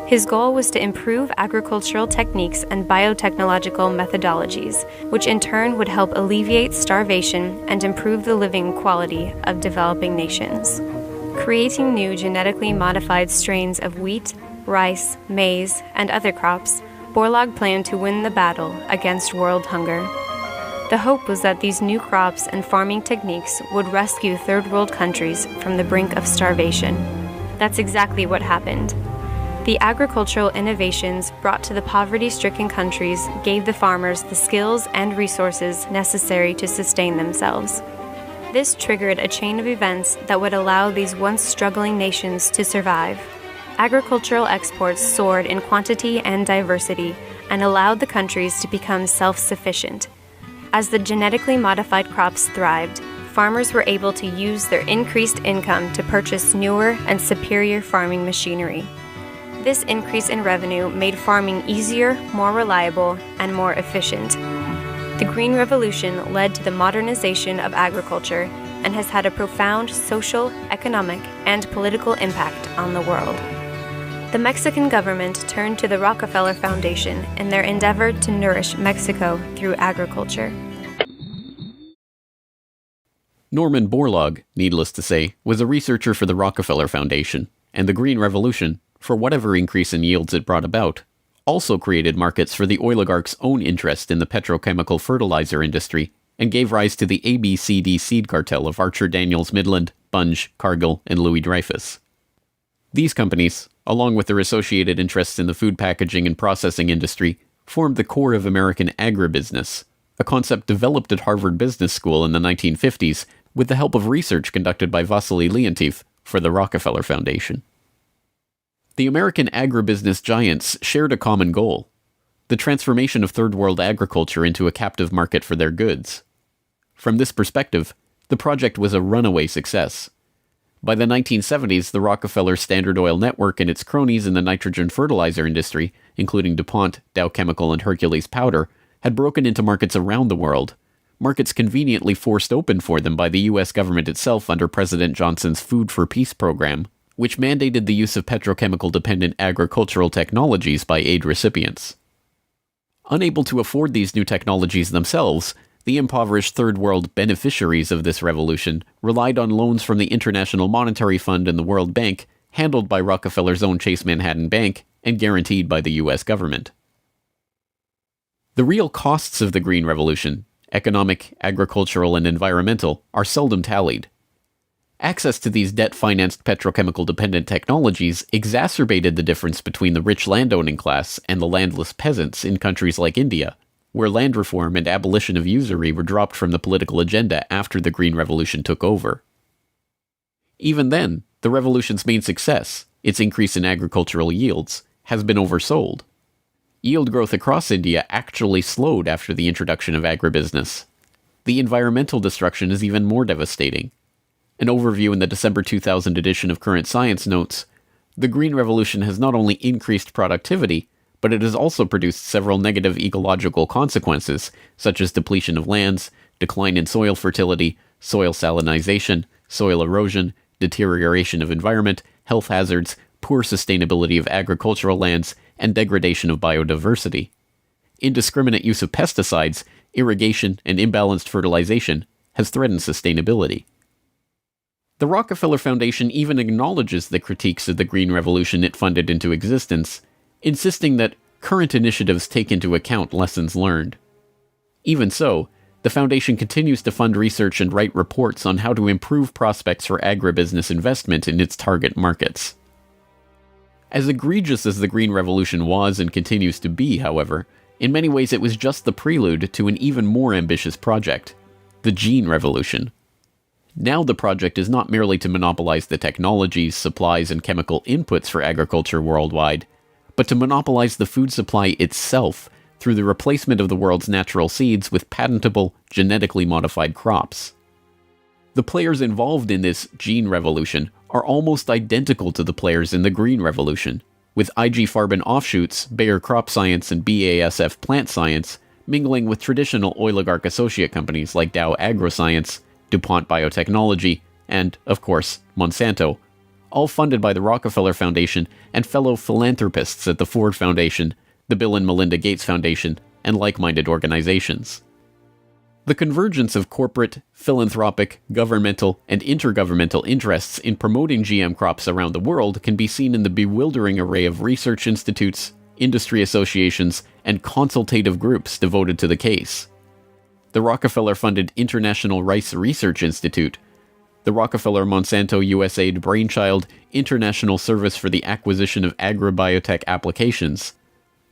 His goal was to improve agricultural techniques and biotechnological methodologies, which in turn would help alleviate starvation and improve the living quality of developing nations. Creating new genetically modified strains of wheat, rice, maize, and other crops, Borlaug planned to win the battle against world hunger. The hope was that these new crops and farming techniques would rescue third world countries from the brink of starvation. That's exactly what happened. The agricultural innovations brought to the poverty-stricken countries gave the farmers the skills and resources necessary to sustain themselves. This triggered a chain of events that would allow these once struggling nations to survive. Agricultural exports soared in quantity and diversity and allowed the countries to become self-sufficient. As the genetically modified crops thrived, farmers were able to use their increased income to purchase newer and superior farming machinery. This increase in revenue made farming easier, more reliable, and more efficient. The Green Revolution led to the modernization of agriculture and has had a profound social, economic, and political impact on the world. The Mexican government turned to the Rockefeller Foundation in their endeavor to nourish Mexico through agriculture. Norman Borlaug, needless to say, was a researcher for the Rockefeller Foundation, and the Green Revolution, for whatever increase in yields it brought about, also created markets for the oligarchs' own interest in the petrochemical fertilizer industry and gave rise to the ABCD seed cartel of Archer Daniels Midland, Bunge, Cargill, and Louis Dreyfus. These companies, along with their associated interests in the food packaging and processing industry, formed the core of American agribusiness, a concept developed at Harvard Business School in the 1950s with the help of research conducted by Vasily Leontief for the Rockefeller Foundation. The American agribusiness giants shared a common goal: the transformation of third world agriculture into a captive market for their goods. From this perspective, the project was a runaway success. By the 1970s, the Rockefeller Standard Oil network and its cronies in the nitrogen fertilizer industry, including DuPont, Dow Chemical, and Hercules Powder, had broken into markets around the world, markets conveniently forced open for them by the U.S. government itself under President Johnson's Food for Peace program, which mandated the use of petrochemical-dependent agricultural technologies by aid recipients. Unable to afford these new technologies themselves, the impoverished Third World beneficiaries of this revolution relied on loans from the International Monetary Fund and the World Bank, handled by Rockefeller's own Chase Manhattan Bank and guaranteed by the U.S. government. The real costs of the Green Revolution, economic, agricultural, and environmental, are seldom tallied. Access to these debt-financed petrochemical-dependent technologies exacerbated the difference between the rich landowning class and the landless peasants in countries like India, where land reform and abolition of usury were dropped from the political agenda after the Green Revolution took over. Even then, the revolution's main success, its increase in agricultural yields, has been oversold. Yield growth across India actually slowed after the introduction of agribusiness. The environmental destruction is even more devastating. An overview in the December 2000 edition of Current Science notes, the Green Revolution has not only increased productivity, but it has also produced several negative ecological consequences, such as depletion of lands, decline in soil fertility, soil salinization, soil erosion, deterioration of environment, health hazards, poor sustainability of agricultural lands, and degradation of biodiversity. Indiscriminate use of pesticides, irrigation, and imbalanced fertilization has threatened sustainability. The Rockefeller Foundation even acknowledges the critiques of the Green Revolution it funded into existence, insisting that current initiatives take into account lessons learned. Even so, The foundation continues to fund research and write reports on how to improve prospects for agribusiness investment in its target markets. As egregious as the Green Revolution was and continues to be, however, in many ways it was just the prelude to an even more ambitious project, the Gene Revolution. Now the project is not merely to monopolize the technologies, supplies, and chemical inputs for agriculture worldwide, but to monopolize the food supply itself through the replacement of the world's natural seeds with patentable, genetically modified crops. The players involved in this Gene Revolution are almost identical to the players in the Green Revolution, with IG Farben offshoots, Bayer Crop Science and BASF Plant Science, mingling with traditional oligarch associate companies like Dow AgroScience, DuPont Biotechnology, and, of course, Monsanto, all funded by the Rockefeller Foundation and fellow philanthropists at the Ford Foundation, the Bill and Melinda Gates Foundation, and like-minded organizations. The convergence of corporate, philanthropic, governmental, and intergovernmental interests in promoting GM crops around the world can be seen in the bewildering array of research institutes, industry associations, and consultative groups devoted to the case. The Rockefeller-funded International Rice Research Institute, the Rockefeller-Monsanto USAID brainchild International Service for the Acquisition of Agribiotech Applications,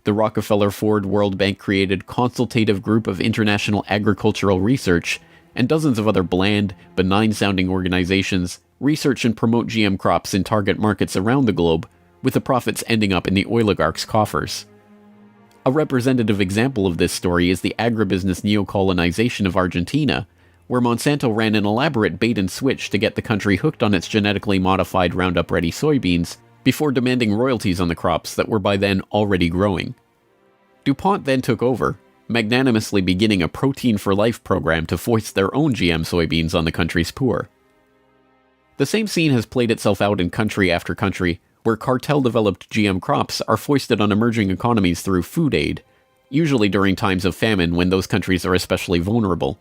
the Rockefeller-Ford World Bank-created Consultative Group of International Agricultural Research, and dozens of other bland, benign-sounding organizations research and promote GM crops in target markets around the globe, with the profits ending up in the oligarchs' coffers. A representative example of this story is the agribusiness neocolonization of Argentina, where Monsanto ran an elaborate bait-and-switch to get the country hooked on its genetically modified Roundup-ready soybeans before demanding royalties on the crops that were by then already growing. DuPont then took over, magnanimously beginning a Protein for Life program to foist their own GM soybeans on the country's poor. The same scene has played itself out in country after country, where cartel-developed GM crops are foisted on emerging economies through food aid, usually during times of famine when those countries are especially vulnerable.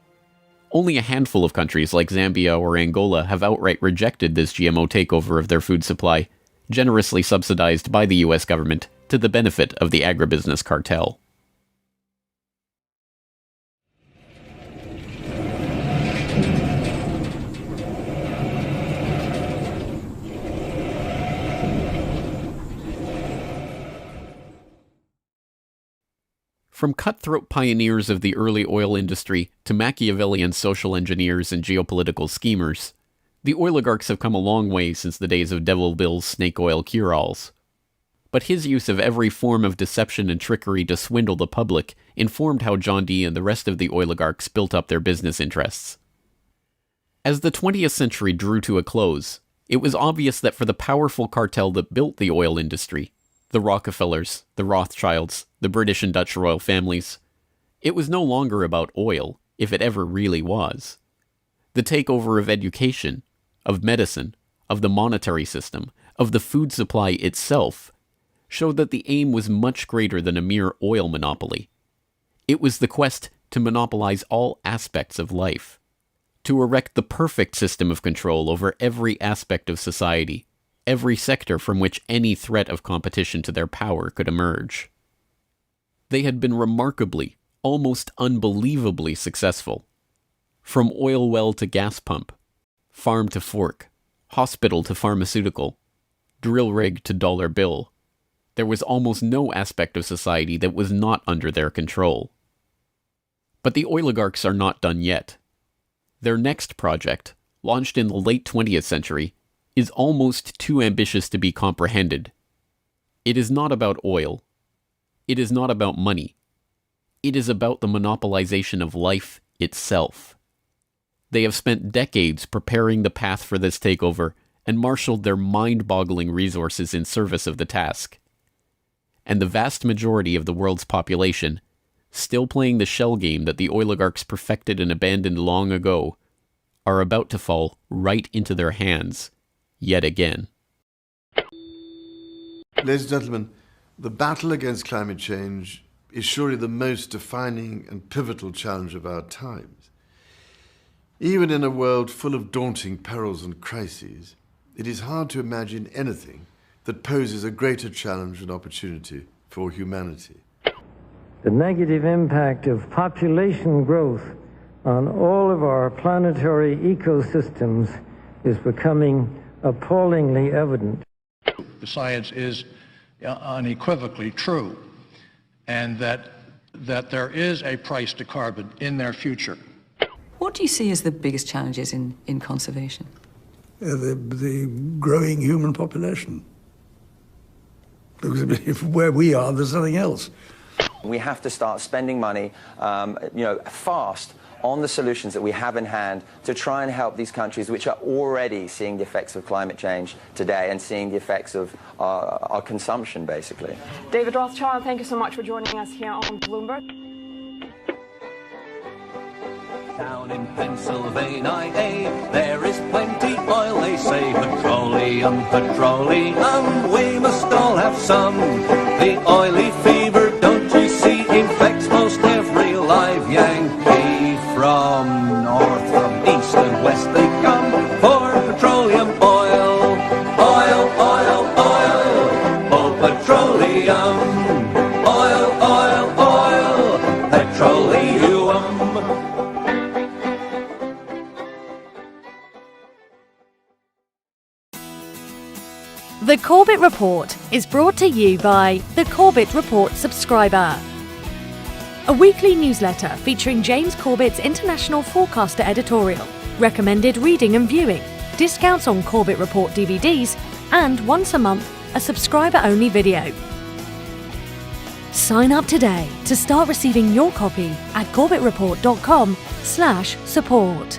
Only a handful of countries like Zambia or Angola have outright rejected this GMO takeover of their food supply, generously subsidized by the US government to the benefit of the agribusiness cartel. From cutthroat pioneers of the early oil industry to Machiavellian social engineers and geopolitical schemers, the oligarchs have come a long way since the days of Devil Bill's snake oil cure-alls. But his use of every form of deception and trickery to swindle the public informed how John D. and the rest of the oligarchs built up their business interests. As the 20th century drew to a close, it was obvious that for the powerful cartel that built the oil industry, the Rockefellers, the Rothschilds, the British and Dutch royal families, it was no longer about oil, if it ever really was. The takeover of education, of medicine, of the monetary system, of the food supply itself, showed that the aim was much greater than a mere oil monopoly. It was the quest to monopolize all aspects of life, to erect the perfect system of control over every aspect of society, every sector from which any threat of competition to their power could emerge. They had been remarkably, almost unbelievably successful. From oil well to gas pump, farm to fork, hospital to pharmaceutical, drill rig to dollar bill, there was almost no aspect of society that was not under their control. But the oligarchs are not done yet. Their next project, launched in the late 20th century, is almost too ambitious to be comprehended. It is not about oil. It is not about money. It is about the monopolization of life itself. They have spent decades preparing the path for this takeover and marshaled their mind-boggling resources in service of the task. And the vast majority of the world's population, still playing the shell game that the oligarchs perfected and abandoned long ago, are about to fall right into their hands yet again. Ladies and gentlemen, the battle against climate change is surely the most defining and pivotal challenge of our times. Even in a world full of daunting perils and crises, it is hard to imagine anything that poses a greater challenge and opportunity for humanity. The negative impact of population growth on all of our planetary ecosystems is becoming appallingly evident. The science is unequivocally true, and that there is a price to carbon in their future. What do you see as the biggest challenges in conservation? The growing human population. Because if where we are, there's nothing else. We have to start spending money, fast on the solutions that we have in hand to try and help these countries which are already seeing the effects of climate change today and seeing the effects of our consumption, basically. David Rothschild, thank you so much for joining us here on Bloomberg. Down in Pennsylvania, there is plenty oil, they say. Petroleum, petroleum, we must all have some. The oily fever, don't you see, infects most every live Yankee. From north, from east and west they come for petroleum oil. Oil, oil, oil, oh petroleum. Oil, oil, oil, petroleum. The Corbett Report is brought to you by the Corbett Report subscriber, a weekly newsletter featuring James Corbett's International Forecaster editorial, recommended reading and viewing, discounts on Corbett Report DVDs, and once a month, a subscriber-only video. Sign up today to start receiving your copy at corbettreport.com/support.